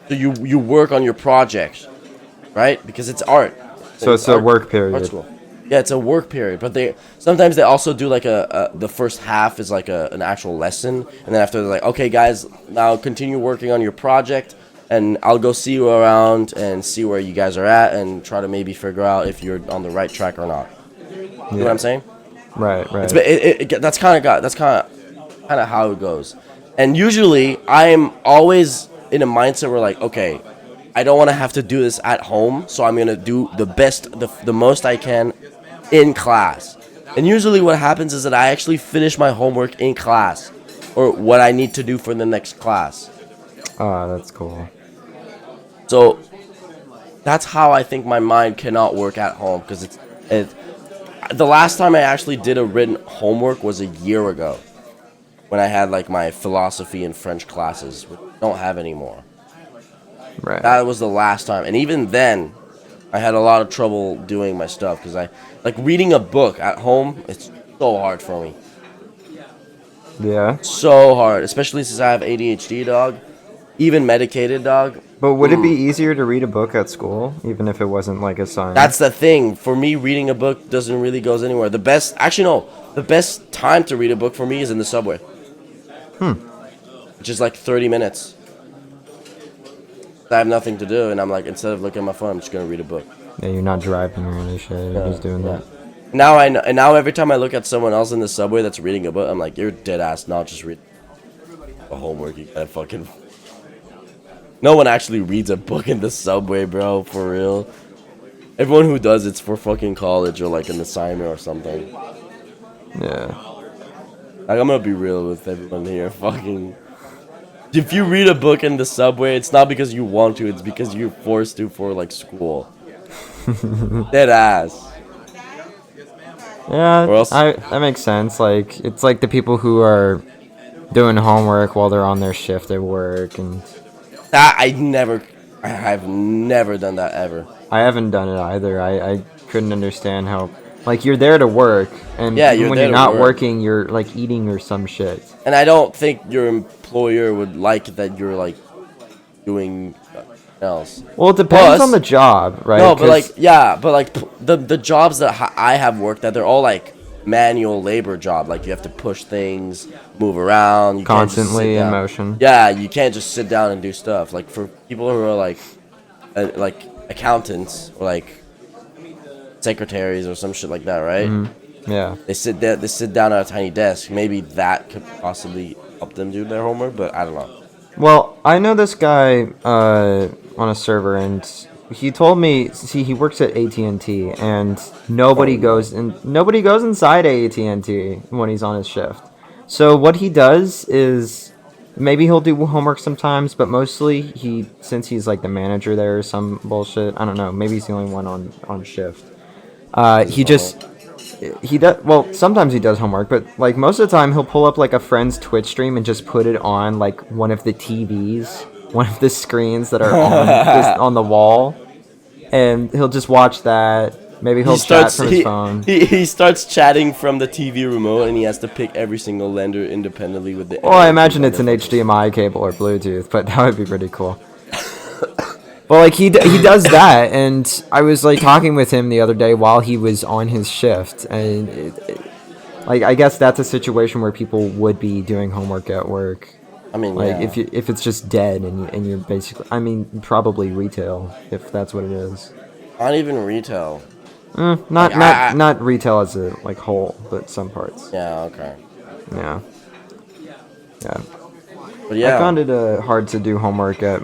So you work on your project, right? Because it's art. So It's it's a art work art period. school. Yeah, it's a work period, but they sometimes they also do like the first half is like an actual lesson, and then after they're like, okay, guys, now continue working on your project, and I'll go see you around and see where you guys are at, and try to maybe figure out if you're on the right track or not. You know what Yeah. I'm saying? Right. It's Right. that's kind of how it goes, and usually I'm always in a mindset where like, okay, I don't want to have to do this at home, so I'm gonna do the most I can in class. And usually what happens is that I actually finish my homework in class or what I need to do for the next class. Oh, that's cool. So that's how I think my mind cannot work at home because it the last time I actually did a written homework was a year ago when I had like my philosophy and French classes, which I don't have anymore. Right. That was the last time. And even then, I had a lot of trouble doing my stuff because I like reading a book at home. It's so hard for me, Yeah. so hard, especially since I have ADHD, dog. Even medicated, dog. But would it be easier to read a book at school, even if it wasn't like assigned? That's the thing. For me, reading a book doesn't really goes anywhere. Actually no, the best time to read a book for me is in the subway, which is like 30 minutes. I have nothing to do, and I'm like, instead of looking at my phone, I'm just gonna read a book. Yeah, you're not driving or any shit. You're just doing Yeah. that. Now I know, and now every time I look at someone else in the subway that's reading a book, I'm like, you're dead ass. Not just read a homework. You gotta fucking. No one actually reads a book in the subway, bro. For real. Everyone who does it's for fucking college or like an assignment or something. Yeah. Like I'm gonna be real with everyone here. Fucking. If you read a book in the subway, it's not because you want to. It's because you're forced to for like school. Dead ass. Yeah, Or else, that makes sense. Like it's like the people who are doing homework while they're on their shift at work, and I've never done that ever. I haven't done it either. I couldn't understand how, like, you're there to work, and Yeah, even you're when there you're to not work. working, you're like eating or some shit. And I don't think your employer would like that you're like doing else. Well, it depends on the Plus, job, right? no, but like Because yeah, but like the jobs that I have worked at, they're all like manual labor job. Like you have to push things, move around. You can't just sit constantly in down. motion. Yeah, you can't just sit down and do stuff. Like for people who are like accountants or like secretaries or some shit like that, right? Yeah. They sit there, they sit down at a tiny desk. Maybe that could possibly help them do their homework, but I don't know. Well, I know this guy on a server, and he told me, see, he works at AT&T, and Oh no. nobody goes inside AT&T when he's on his shift. So what he does is maybe he'll do homework sometimes, but mostly since he's like the manager there or some bullshit, I don't know, maybe he's the only one on shift. This is He normal. just he does well. Sometimes he does homework, but like most of the time, he'll pull up like a friend's Twitch stream and just put it on like one of the TVs, one of the screens that are on just on the wall, and he'll just watch that. Maybe He he'll chat starts from his phone. he starts chatting from the TV remote, and he has to pick every single lender independently with the Well, I the imagine it's lender an functions. HDMI cable or Bluetooth, but that would be pretty cool. Well, like he does that, and I was like talking with him the other day while he was on his shift, and like I guess that's a situation where people would be doing homework at work. I mean, Like yeah, if it's just dead and you're basically, I mean, probably retail if that's what it is. not even retail. Like Not retail as a like whole, but some parts. yeah, okay, Yeah, yeah. but I yeah, found it hard to do homework at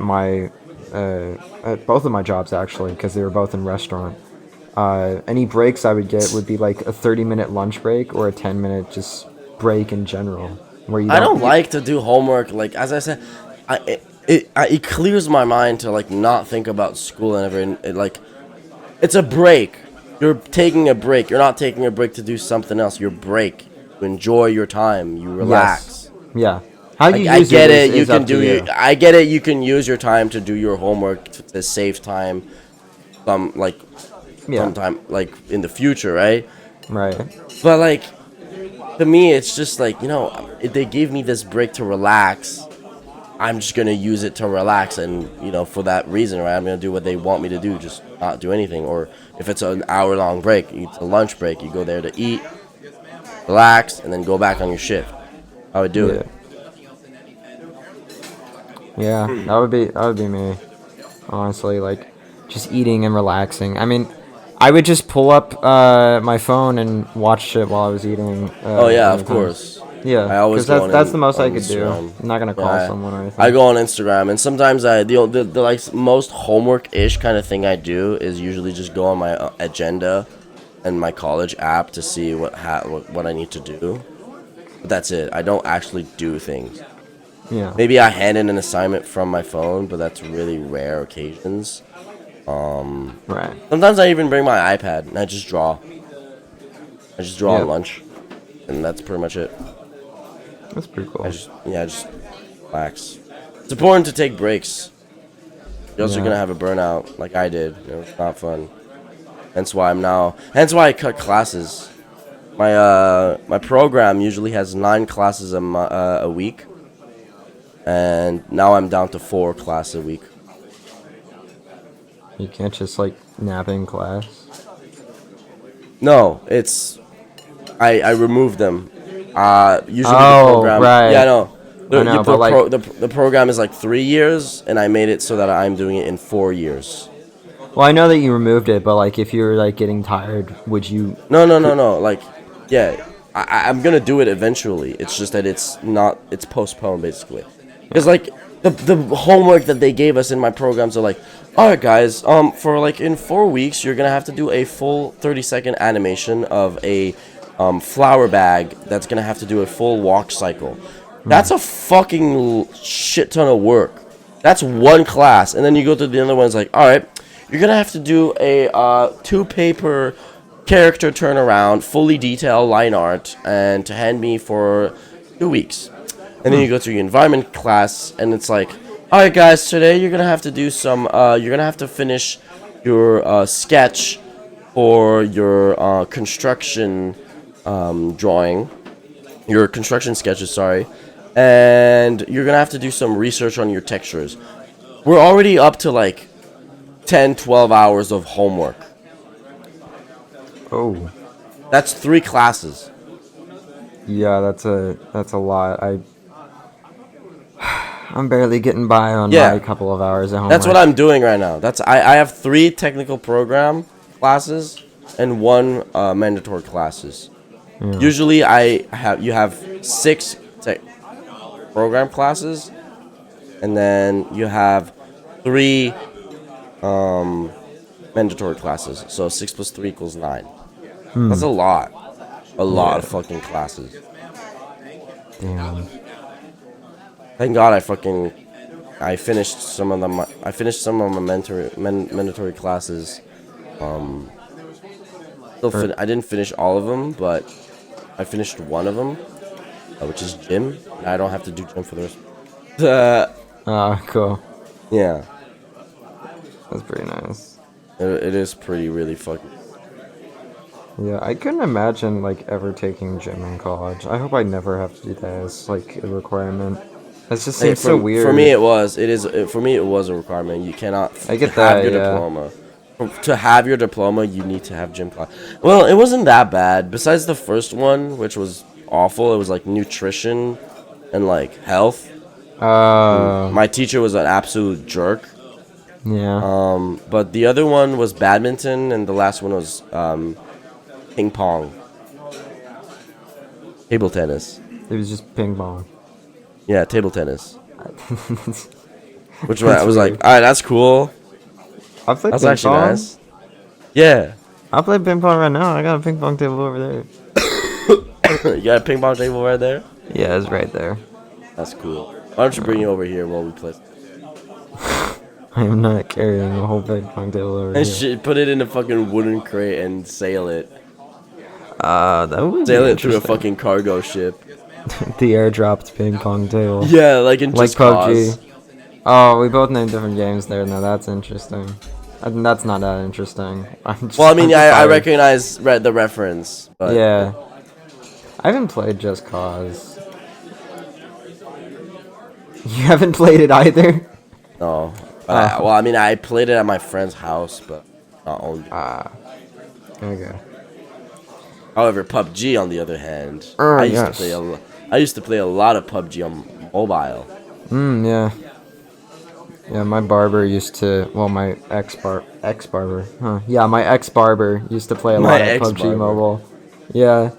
both of my jobs actually because they were both in restaurant. Any breaks I would get would be like a 30-minute lunch break or a 10-minute just break in general, where you I don't don't. like to do homework. Like as I said, it clears my mind to like not think about school and everything. Like it's a break. You're taking a break. You're not taking a break to do something else. You're break. You enjoy your time. You Yes. relax. Yeah. How you I use it get it. You is can up to do you. I get it. You can use your time to do your homework to save time. Like Yeah. sometime like in the future, right? Right. But like to me, it's just like if they gave me this break to relax, I'm just gonna use it to relax, and for that reason, right? I'm gonna do what they want me to do, just not do anything. Or if it's an hour-long break, it's a lunch break. You go there to eat, relax, and then go back on your shift. I would do Yeah. it. Yeah. That would be me. Honestly, like just eating and relaxing. I mean, I would just pull up my phone and watch shit while I was eating. Oh yeah, Other of times. course. Yeah, I always because go that's the most on I could do. Instagram. I'm not gonna Yeah, call someone or I anything. go on Instagram, and sometimes the like most homework-ish kind of thing I do is usually just go on my agenda and my college app to see what I need to do. But that's it. I don't actually do things. Yeah. Maybe I hand in an assignment from my phone, but that's really rare occasions. Right. Sometimes I even bring my iPad and I just draw. I just draw on Yep. lunch, and that's pretty much it. That's pretty cool. I just relax. It's important to take breaks. You're also Yeah. gonna have a burnout like I did. It's not fun. Hence why I cut classes. My program usually has 9 classes a week, and now I'm down to 4 classes a week. You can't just like nap in class. No, it's I removed them. Usually the Oh, program. Yeah, right. no. I know, but like, The program is like 3 years, and I made it so that I'm doing it in 4 years. well, I know that you removed it, but like, if you're like getting tired, would you? No, no, no, no. Like, yeah, I'm gonna do it eventually. It's just that it's postponed basically. Because like the homework that they gave us in my programs are like, all right, guys, for like in 4 weeks, you're gonna have to do a full 30-second animation of a flower bag that's gonna have to do a full walk cycle. That's a fucking shit ton of work. That's one class, and then you go to the other one's like, all right, you're gonna have to do a 2 paper character turnaround, fully detailed line art, and to hand me for 2 weeks. And then you go to your environment class, and it's like, all right, guys, today you're gonna have to do some. You're gonna have to finish your sketch for your construction drawing, your construction sketches. Sorry, and you're gonna have to do some research on your textures. We're already up to like 10, 12 hours of homework. Oh. That's 3 classes. Yeah, that's a lot. I'm barely getting by on Yeah. my couple of hours at home. That's what I'm doing right now. I have 3 technical program classes and 1 mandatory classes. Yeah. Usually you have 6 program classes, and then you have 3 mandatory classes. So 6 plus 3 equals 9. That's a lot. A lot of fucking classes. Damn. Thank God I finished some of them. I finished some of my mandatory classes. I didn't finish all of them, but I finished one of them, which is gym. I don't have to do gym for the rest. Cool. Yeah, That's pretty nice. it is pretty really fucking. Yeah, I couldn't imagine like ever taking gym in college. I hope I never have to do that as like a requirement. It just seems so weird. For me, it was. For me, it was a requirement. You cannot I get have that, your yeah. diploma. To have your diploma, you need to have gym class. Well, it wasn't that bad. Besides the first one, which was awful, it was like nutrition and like health. My teacher was an absolute jerk. Yeah. But the other one was badminton, and the last one was ping pong, table tennis. It was just ping pong. Yeah, table tennis. Which That's I was weird. like, all right, that's cool. I played That's ping actually pong. nice. Yeah. I play ping pong right now. I got a ping pong table over there. You got a ping pong table right there? Yeah, it's right there. That's cool. Why don't you bring it over here while we play? I am not carrying a whole ping pong table over And here. put it in a fucking wooden crate and sail it. That would Sail be it through a interesting. fucking cargo ship. The airdropped ping pong table. Yeah, like in Like Just Cause. PUBG. Oh, we both named different games there. No, that's interesting. That's not that interesting. Well, I mean, I'm I sorry. recognize the reference. But Yeah. I haven't played Just Cause. You haven't played it either? No. Well, I mean, I played it at my friend's house, but not owned it. Okay. However, PUBG, on the other hand, Oh, I yes. used to play a lot of PUBG on mobile. Yeah. Yeah, my barber used to, well, my ex-barber, huh? Yeah, my ex-barber used to play a lot of PUBG ex-barber. Mobile. Yeah.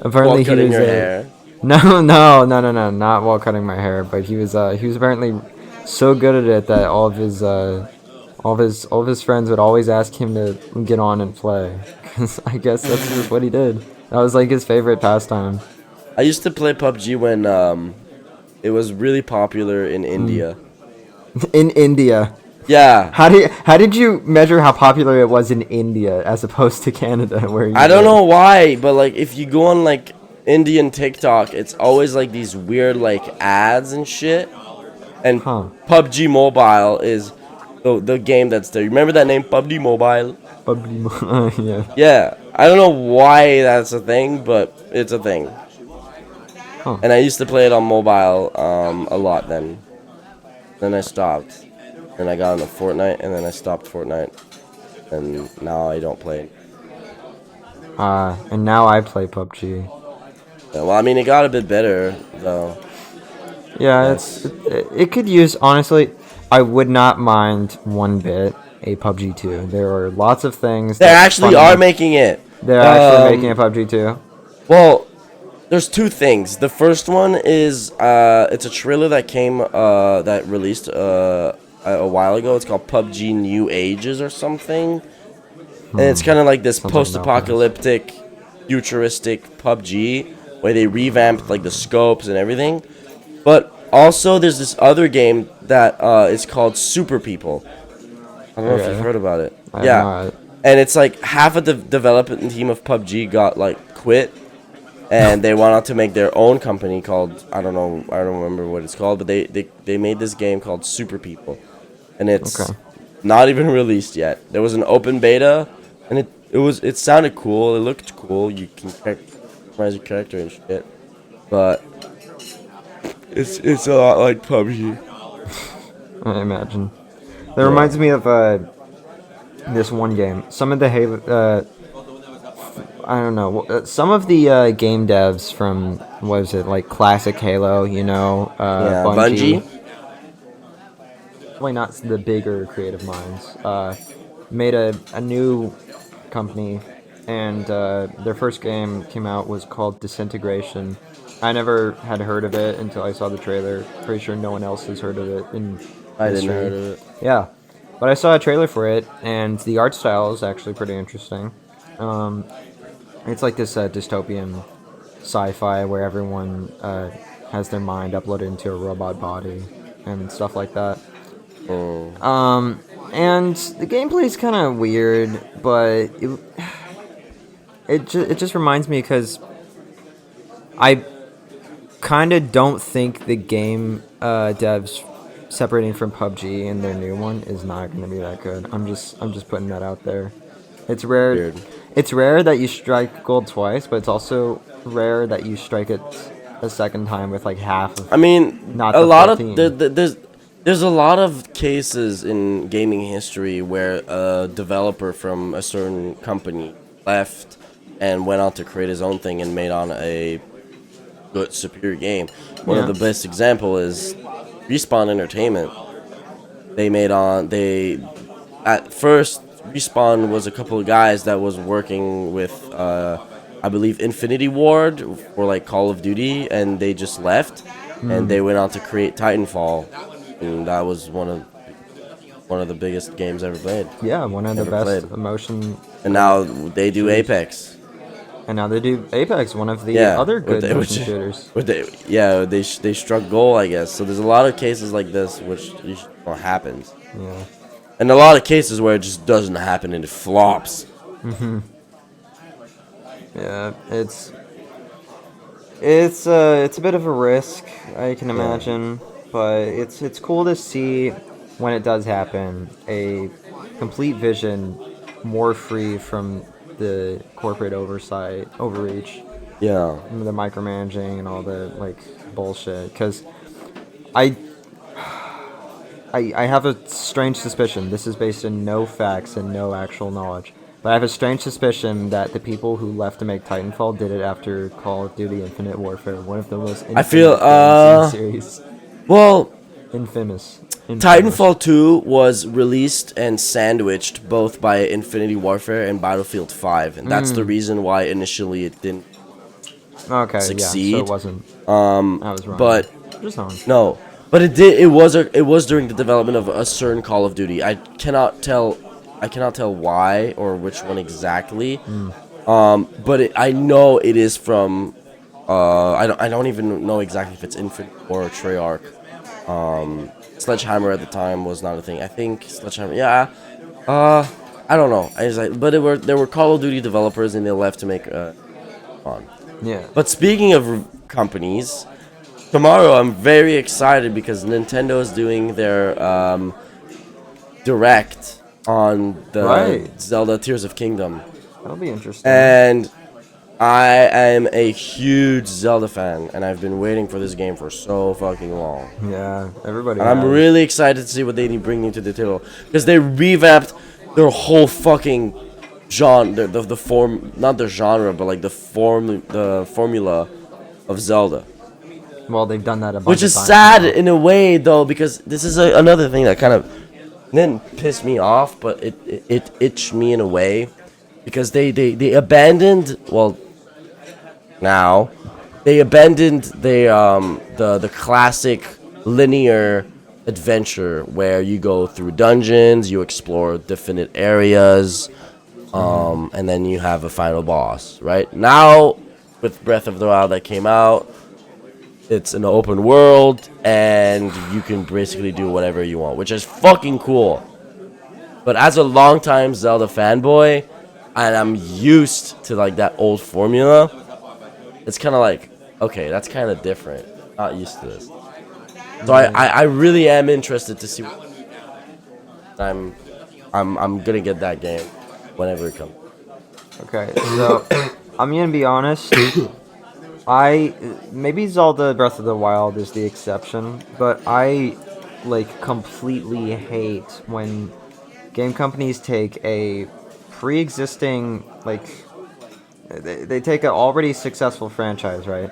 Apparently While he cutting was your hair. No, not while cutting my hair, but he was apparently so good at it that all of his friends would always ask him to get on and play. 'Cause I guess that's just what he did. That was like his favorite pastime. I used to play PUBG when it was really popular in India. In India. Yeah. How did you measure how popular it was in India as opposed to Canada where you I don't live? know why, but like if you go on like Indian TikTok, it's always like these weird like ads and shit. And Huh. PUBG Mobile is the game that's there. You remember that name, PUBG Mobile? Yeah. Yeah. I don't know why that's a thing, but it's a thing. Huh. And I used to play it on mobile a lot then. Then I stopped. Then I got into Fortnite, and then I stopped Fortnite. And now I don't play it. And now I play PUBG. Yeah, well, I mean, it got a bit better, though. Yeah, Yes. it could use, honestly, I would not mind one bit a PUBG 2. There are lots of things They that actually are making it. They're actually making a PUBG 2. Well, there's 2 things. The first one is it's a trailer that came that released a while ago. It's called PUBG New Ages or something, and it's kind of like this Sounds like post-apocalyptic, futuristic PUBG where they revamped like the scopes and everything. But also, there's this other game that is called Super People. I don't know if Okay. you've heard about it. I have Yeah. not. and it's like half of the development team of PUBG got like quit, and they went on to make their own company called I don't know, I don't remember what it's called, but they made this game called Super People, and it's Okay. not even released yet. There was an open beta, and it sounded cool. It looked cool. You can customize your character and shit, but it's a lot like PUBG. I imagine. That Yeah. reminds me of this one game. Some of the I don't know. Some of the game devs from what is it like classic Halo? Yeah, Bungie. Bungie. Probably not the bigger creative minds. Made a new company, and their first game came out was called Disintegration. I never had heard of it until I saw the trailer. Pretty sure no one else has heard of it in I didn't history. heard of it. Yeah, but I saw a trailer for it, and the art style is actually pretty interesting. It's like this dystopian sci-fi where everyone has their mind uploaded into a robot body and stuff like that. Oh. And the gameplay is kind of weird, but it just reminds me because I kind of don't think the game devs separating from PUBG and their new one is not going to be that good. I'm just putting that out there. It's rare. Weird. It's rare that you strike gold twice, but it's also rare that you strike it a second time with like half of. I mean, Not a the lot 14. of there's a lot of cases in gaming history where a developer from a certain company left and went on to create his own thing and made on a good superior game. One of Yeah. the best example is Respawn Entertainment. They at first Respawn was a couple of guys that was working with I believe Infinity Ward for like Call of Duty, and they just left and they went on to create Titanfall, and that was one of the biggest games ever played. Yeah, one of the Never best played. emotion. And now they do Apex. And now they do Apex, one of the Yeah, other good with the- motion which- shooters. They struck gold, I guess. So there's a lot of cases like this which happens, Yeah. and a lot of cases where it just doesn't happen and it flops. Yeah, it's a bit of a risk, I can imagine, but it's cool to see when it does happen a complete vision more free from the corporate overreach, Yeah, and the micromanaging and all the like bullshit. Because I I have a strange suspicion. This is based in no facts and no actual knowledge. But I have a strange suspicion that the people who left to make Titanfall did it after Call of Duty Infinite Warfare, one of the most I feel, infamous games in the series. well, Infamous. Titanfall 2 was released and sandwiched both by Infinity Warfare and Battlefield 5, and that's the reason why initially it didn't Okay, yeah, so succeed. it wasn't. I was wrong. but Just wrong. no, but it did. It was during the development of a certain Call of Duty. I cannot tell why or which one exactly. But I know it is from. I don't even know exactly if it's Infinite or Treyarch. Sledgehammer at the time was not a thing. I think Sledgehammer. Yeah. I don't know. But there were Call of Duty developers and they left to make on. Yeah. But speaking of companies, tomorrow I'm very excited because Nintendo is doing their direct on the Right. Zelda Tears of Kingdom, That'll be interesting. and I am a huge Zelda fan, and I've been waiting for this game for so fucking long. Yeah, everybody. And I'm has. really excited to see what they bring into the title because they revamped their whole fucking genre, the form, not the genre, but like the formula of Zelda. Well, they've done that a bunch Which of is times sad now. in a way, though, because this is another thing that kind of didn't piss me off, but it itched me in a way, because they abandoned, well, now they abandoned the classic linear adventure where you go through dungeons, you explore definite areas, and then you have a final boss. Right now, with Breath of the Wild that came out, it's an open world, and you can basically do whatever you want, which is fucking cool. But as a longtime Zelda fanboy, and I'm used to like that old formula, it's kind of like, okay, that's kind of different. Not used to this. So I really am interested to see. I'm I'm gonna get that game whenever it comes. Okay, so I'm gonna be honest. I maybe Zelda Breath of the Wild is the exception, but I like completely hate when game companies take a pre-existing they take an already successful franchise, right?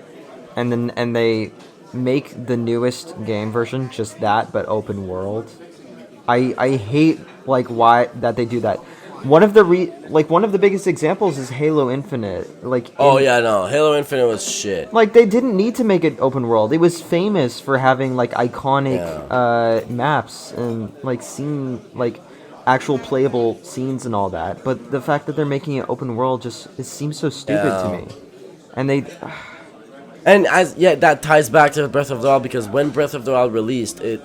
And they make the newest game version just that but open world. I hate like why that they do that. One of the biggest examples is Halo Infinite. Oh yeah, no, Halo Infinite was shit. Like they didn't need to make it open world. It was famous for having like iconic maps and like scene like actual playable scenes and all that. But the fact that they're making it open world just it seems so stupid to me. And they And that ties back to Breath of the Wild because when Breath of the Wild released, it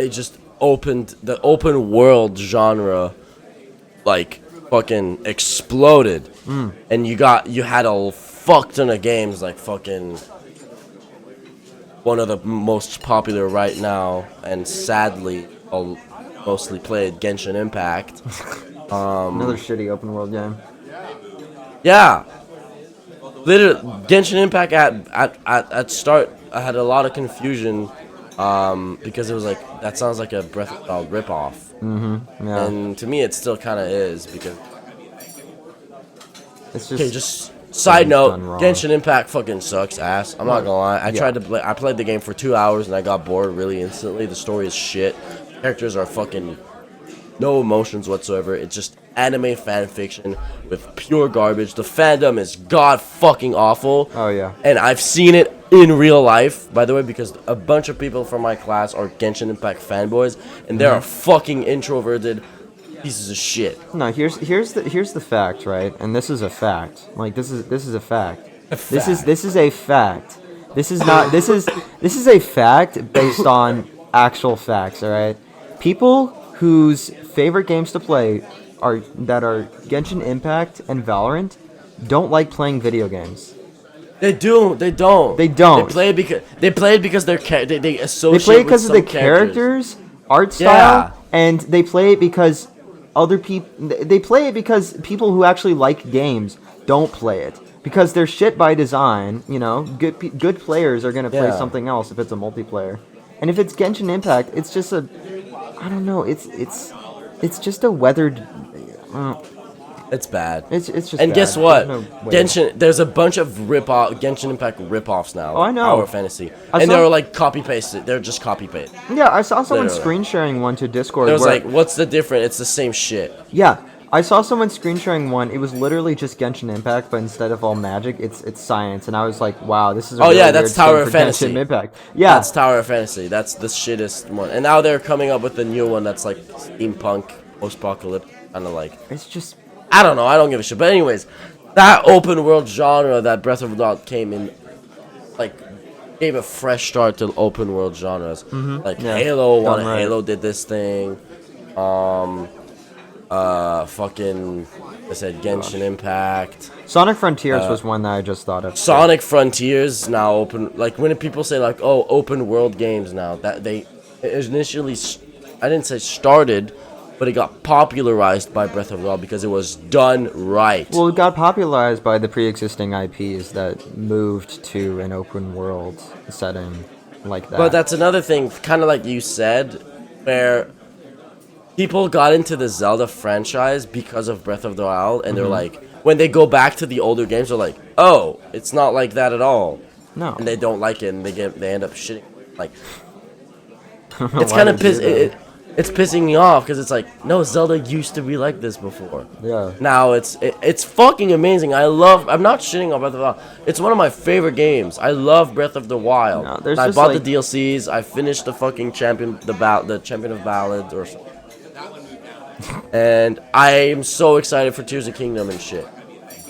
just opened the open world genre, like fucking exploded, and you had a fuck ton of games like fucking one of the most popular right now and sadly mostly played Genshin Impact. another shitty open world game. Yeah, literally Genshin Impact at start I had a lot of confusion. Because it was like that sounds like a Breath of the Wild ripoff, Yeah. and to me it still kind of is because. It's Okay, just side note, done wrong. Genshin Impact fucking sucks ass. I'm not gonna lie. I played the game for 2 hours and I got bored really instantly. The story is shit. Characters are fucking no emotions whatsoever. It's just anime fan fiction with pure garbage. The fandom is god fucking awful. Oh yeah. And I've seen it in real life, by the way, because a bunch of people from my class are Genshin Impact fanboys, and they're fucking introverted pieces of shit. No, here's the fact, right? And this is a fact. Like this is a fact. This is a fact. This is not this is a fact based on actual facts, all right? People whose favorite games to play are Genshin Impact and Valorant don't like playing video games. They do. They don't. They don't. They play it because they associate. They play it because of the characters, art style, Yeah. and they play it because other people. They play it because people who actually like games don't play it because they're shit by design. You know, good players are gonna play Yeah. something else if it's a multiplayer, and if it's Genshin Impact, it's just a. I don't know. It's just a weathered. It's bad. It's just. And bad. guess what? There's no way. There's a bunch of Genshin Impact rip-offs now. Oh, I know. Power Fantasy. I And saw- they're like copy-pasted. They're just copy-paste. Yeah, I saw someone Literally. screen sharing one to Discord. It was where, like, what's the difference? It's the same shit. yeah, I saw someone screen sharing one. It was literally just Genshin Impact, but instead of all magic, it's science. And I was like, wow, this is a really yeah, that's weird Tower skin of for Fantasy. Genshin Impact. Yeah, That's Tower of Fantasy. That's the shittest one. And now they're coming up with a new one that's like steampunk, post-apocalyptic, kind of like. it's just I don't know. I don't give a shit. But anyways, that open world genre that Breath of the Wild came in, like, gave a fresh start to open world genres. Like Yeah, Halo, done right. Halo did this thing. Fucking, I said Genshin Impact. Sonic Frontiers was one that I just thought of. Sonic Frontiers now open. Like when people say like, oh, open world games now, that they initially, I didn't say started, but it got popularized by Breath of the Wild because it was done right. Well, it got popularized by the pre-existing IPs that moved to an open world setting like that. But that's another thing, kind of like you said, where people got into the Zelda franchise because of Breath of the Wild, and they're like, when they go back to the older games, they're like, oh, it's not like that at all. No. And they don't like it, and they end up shitting. Like, Why it's kind of would you do that? it's pissing me off because it's like, no, Zelda used to be like this before. Yeah. Now it's fucking amazing. I'm not shitting on Breath of the Wild. It's one of my favorite games. I love Breath of the Wild. No, there's I just, bought like- the DLCs. I finished the fucking the Champion of Ballads or something. And I am so excited for Tears of Kingdom and shit.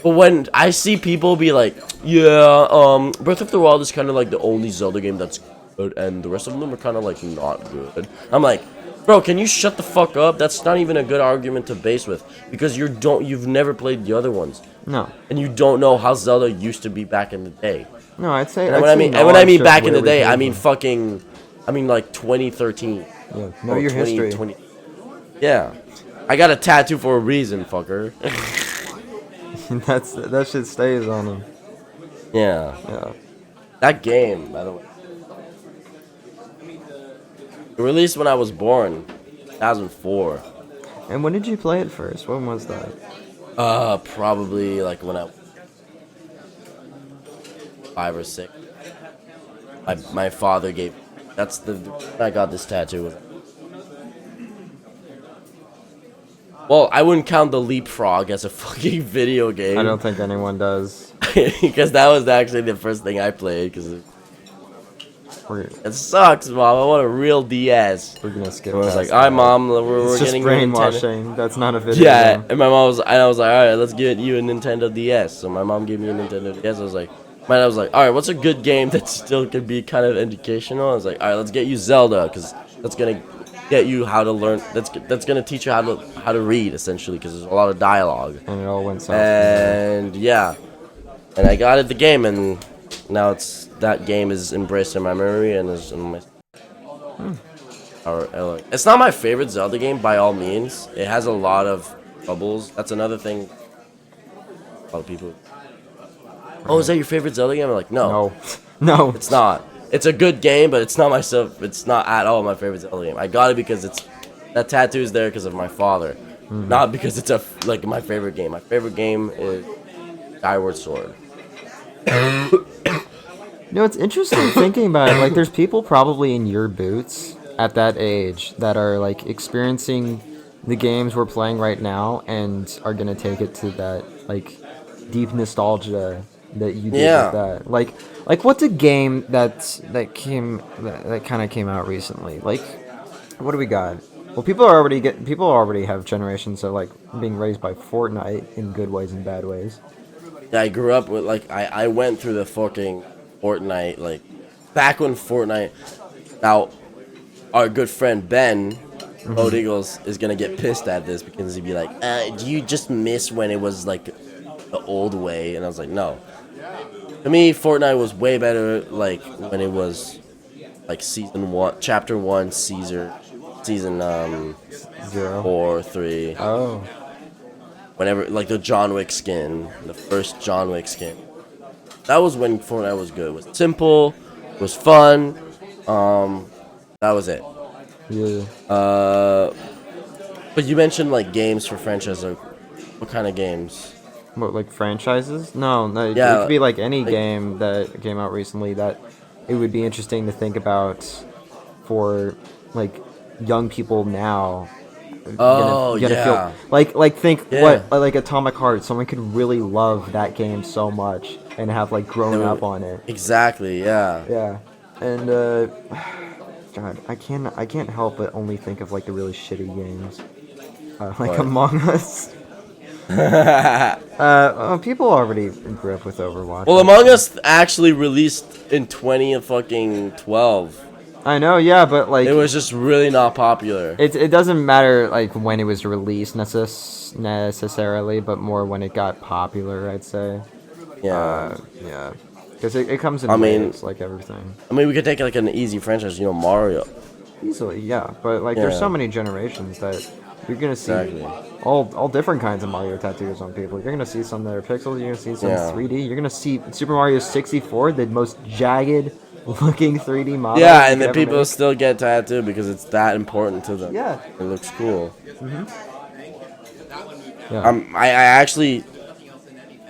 But when I see people be like, yeah, Breath of the Wild is kind of like the only Zelda game that's good, and the rest of them are kind of like not good. I'm like, Bro, can you shut the fuck up? That's not even a good argument to base with because you've never played the other ones. No. And you don't know how Zelda used to be back in the day. No, I'd say. And when I mean back in the day, I mean like 2013. Yeah. Know your history. Yeah. I got a tattoo for a reason, fucker. That shit stays on him. Yeah. Yeah. That game, by the way. It released when I was born, 2004. And when did you play it first? When was that? Probably like when I 5 or 6. My father gave. That's I got this tattoo. Well, I wouldn't count the Leapfrog as a fucking video game. I don't think anyone does. Because that was actually the first thing I played. Because it sucks, Mom. I want a real DS. We're gonna skip. I was like, "Alright, Mom, we're just getting brainwashing. That's not a video. Yeah, game. and I was like, "Alright, let's get you a Nintendo DS." So my mom gave me a Nintendo DS. I was like, "Alright, what's a good game that still could be kind of educational?" I was like, "Alright, let's get you Zelda, because that's gonna get you how to learn. That's gonna teach you how to read essentially, because there's a lot of dialogue." And it all went south. And yeah, and I got it the game, and now that game is embraced in my memory and is in my. It's not my favorite Zelda game by all means. It has a lot of troubles. That's another thing. A lot of people. Oh, is that your favorite Zelda game? I'm like, no, no, it's not. It's a good game, but it's not myself. It's not at all my favorite Zelda game. I got it because that tattoo is there because of my father, not because it's my favorite game. My favorite game is Skyward Sword. It's interesting thinking about it. Like, there's people probably in your boots at that age that are like experiencing the games we're playing right now and are gonna take it to that like deep nostalgia that you did with that. Like what's a game that kind of came out recently? Like, what do we got? Well, people already have generations of like being raised by Fortnite in good ways and bad ways. Yeah, I grew up with I went through the fucking Fortnite, like back when Fortnite. Now, our good friend Ben, Old Eagles, is gonna get pissed at this because he'd be like, "Do you just miss when it was like the old way?" And I was like, "No." To me, Fortnite was way better, like when it was like season 1, chapter 1, season 0, 4, 3. Oh. Whenever, like the John Wick skin, the first John Wick skin. That was when Fortnite was good. It was simple, it was fun. That was it. Yeah. But you mentioned like games for franchise. Like, what kind of games? What, like franchises? No, Yeah, it could be like any game that came out recently that it would be interesting to think about for like young people now. Yeah. Think what like Atomic Heart. Someone could really love that game so much and have like grown up on it. Exactly. Yeah. Yeah, and God, I can't help but only think of like the really shitty games, like What? Among Us. People already grew up with Overwatch. Well, Among Us actually released in 2012. I know, yeah, but like It was just really not popular. it doesn't matter like when it was released necessarily, but more when it got popular, I'd say. Yeah. Yeah, because it comes in waves, like everything. I mean, we could take like an easy franchise, Mario. Easily, yeah, but like there's so many generations that you're gonna see all different kinds of Mario tattoos on people. You're gonna see some that are pixels. You're gonna see some 3D. You're gonna see Super Mario 64, the most jagged looking 3D model. Yeah, and then people still get tattooed because it's that important to them. Yeah, it looks cool. Yeah. I actually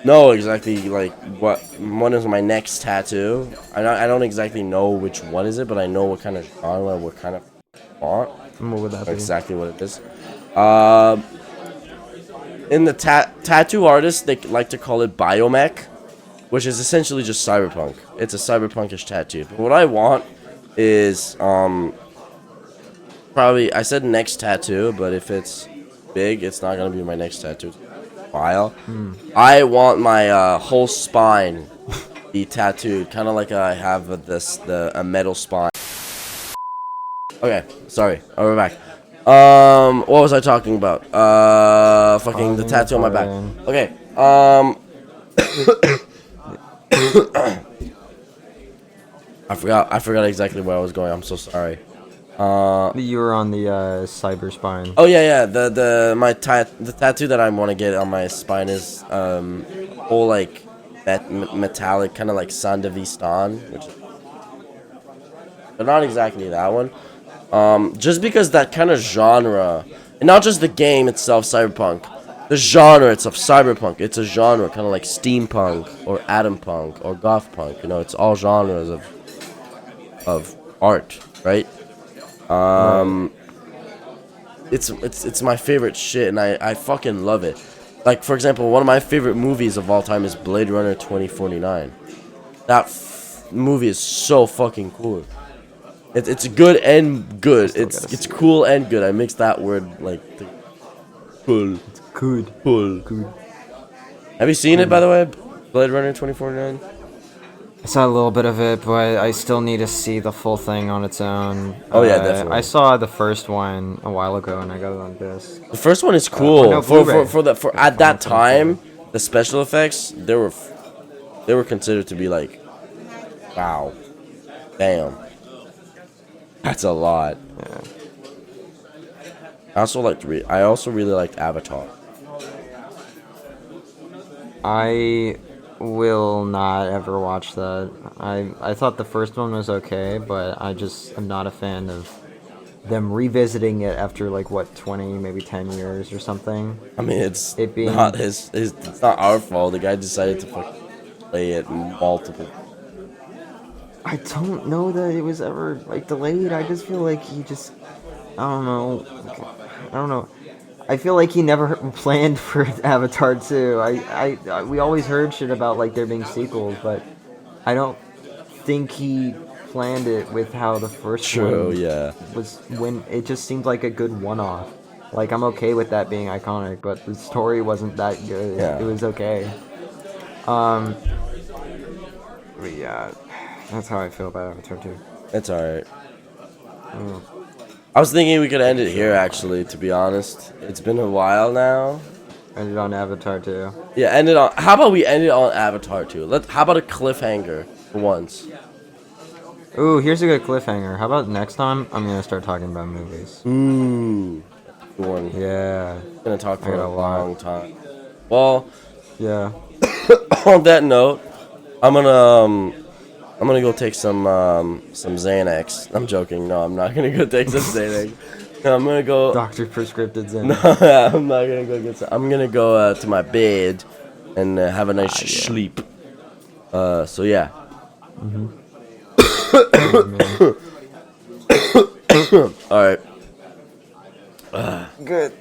know exactly like what one is my next tattoo. I don't exactly know which one is it, but I know what kind of genre, what kind of font. And what would that be? Exactly what it is. In the tattoo artists, they like to call it biomech, which is essentially just cyberpunk. It's a cyberpunkish tattoo. But what I want is probably, I said next tattoo, but if it's big, it's not gonna be my next tattoo. While I want my whole spine be tattooed, kind of like I have a metal spine. Okay, sorry. We're back. What was I talking about? Fucking the Pausing tattoo on my back. recording. Okay. I forgot exactly where I was going. I'm so sorry. You were on the cyber spine. Oh yeah. The tattoo that I want to get on my spine is whole like metallic, kind of like Sandevistan, which is, but not exactly that one. Just because that kind of genre, and not just the game itself, cyberpunk, the genre itself, cyberpunk, it's a genre, kind of like steampunk or atom punk or goth punk. You know, it's all genres of art, right? Right. It's my favorite shit, and I fucking love it. Like for example, one of my favorite movies of all time is Blade Runner 2049. That movie is so fucking cool. It's good and I good. still gotta It's see it. cool and good. I mixed that word like cool, Good. cool. Good. Have you seen it by the way? Blade Runner 2049. I saw a little bit of it, but I still need to see the full thing on its own. Oh yeah, I definitely. saw the first one a while ago, and I got it on disc. The first one is Or cool no, Blu-ray. for Got the at final that cut on Blu-ray. time. The special effects they were considered to be like wow, damn, that's a lot. Yeah. I also really liked Avatar. I will not ever watch that. I thought the first one was okay, but I just am not a fan of them revisiting it after like what 20, maybe 10 years or something. I mean, it's It not being his. It's not our fault. The guy decided to fucking play it multiple. I don't know that it was ever like delayed. I just feel like he just I don't know. I don't know. I feel like he never planned for Avatar 2. We always heard shit about like there being sequels, but I don't think he planned it with how the first True. one Yeah. was when it just seemed like a good one-off. Like I'm okay with that being iconic, but the story wasn't that good. It Yeah. was okay. Um, but yeah, that's how I feel about Avatar 2. It's alright. Mm, I was thinking we could end it here. Actually, to be honest, it's been a while now. ended on Avatar 2. Yeah. End it on. How about we end it on Avatar 2? How about a cliffhanger for once? Ooh, here's a good cliffhanger. How about next time I'm gonna start talking about movies? Ooh. Good one. Yeah, Gonna talk I for got a a lot. long time. Well, Yeah. on that note, I'm gonna I'm gonna go take some Xanax. I'm joking. No, I'm not gonna go take some Xanax. No, I'm gonna go. Doctor prescripted No, Xanax. I'm not gonna go get some. I'm gonna go to my bed and have a nice Yeah. sleep. So yeah. Man. All right. Good.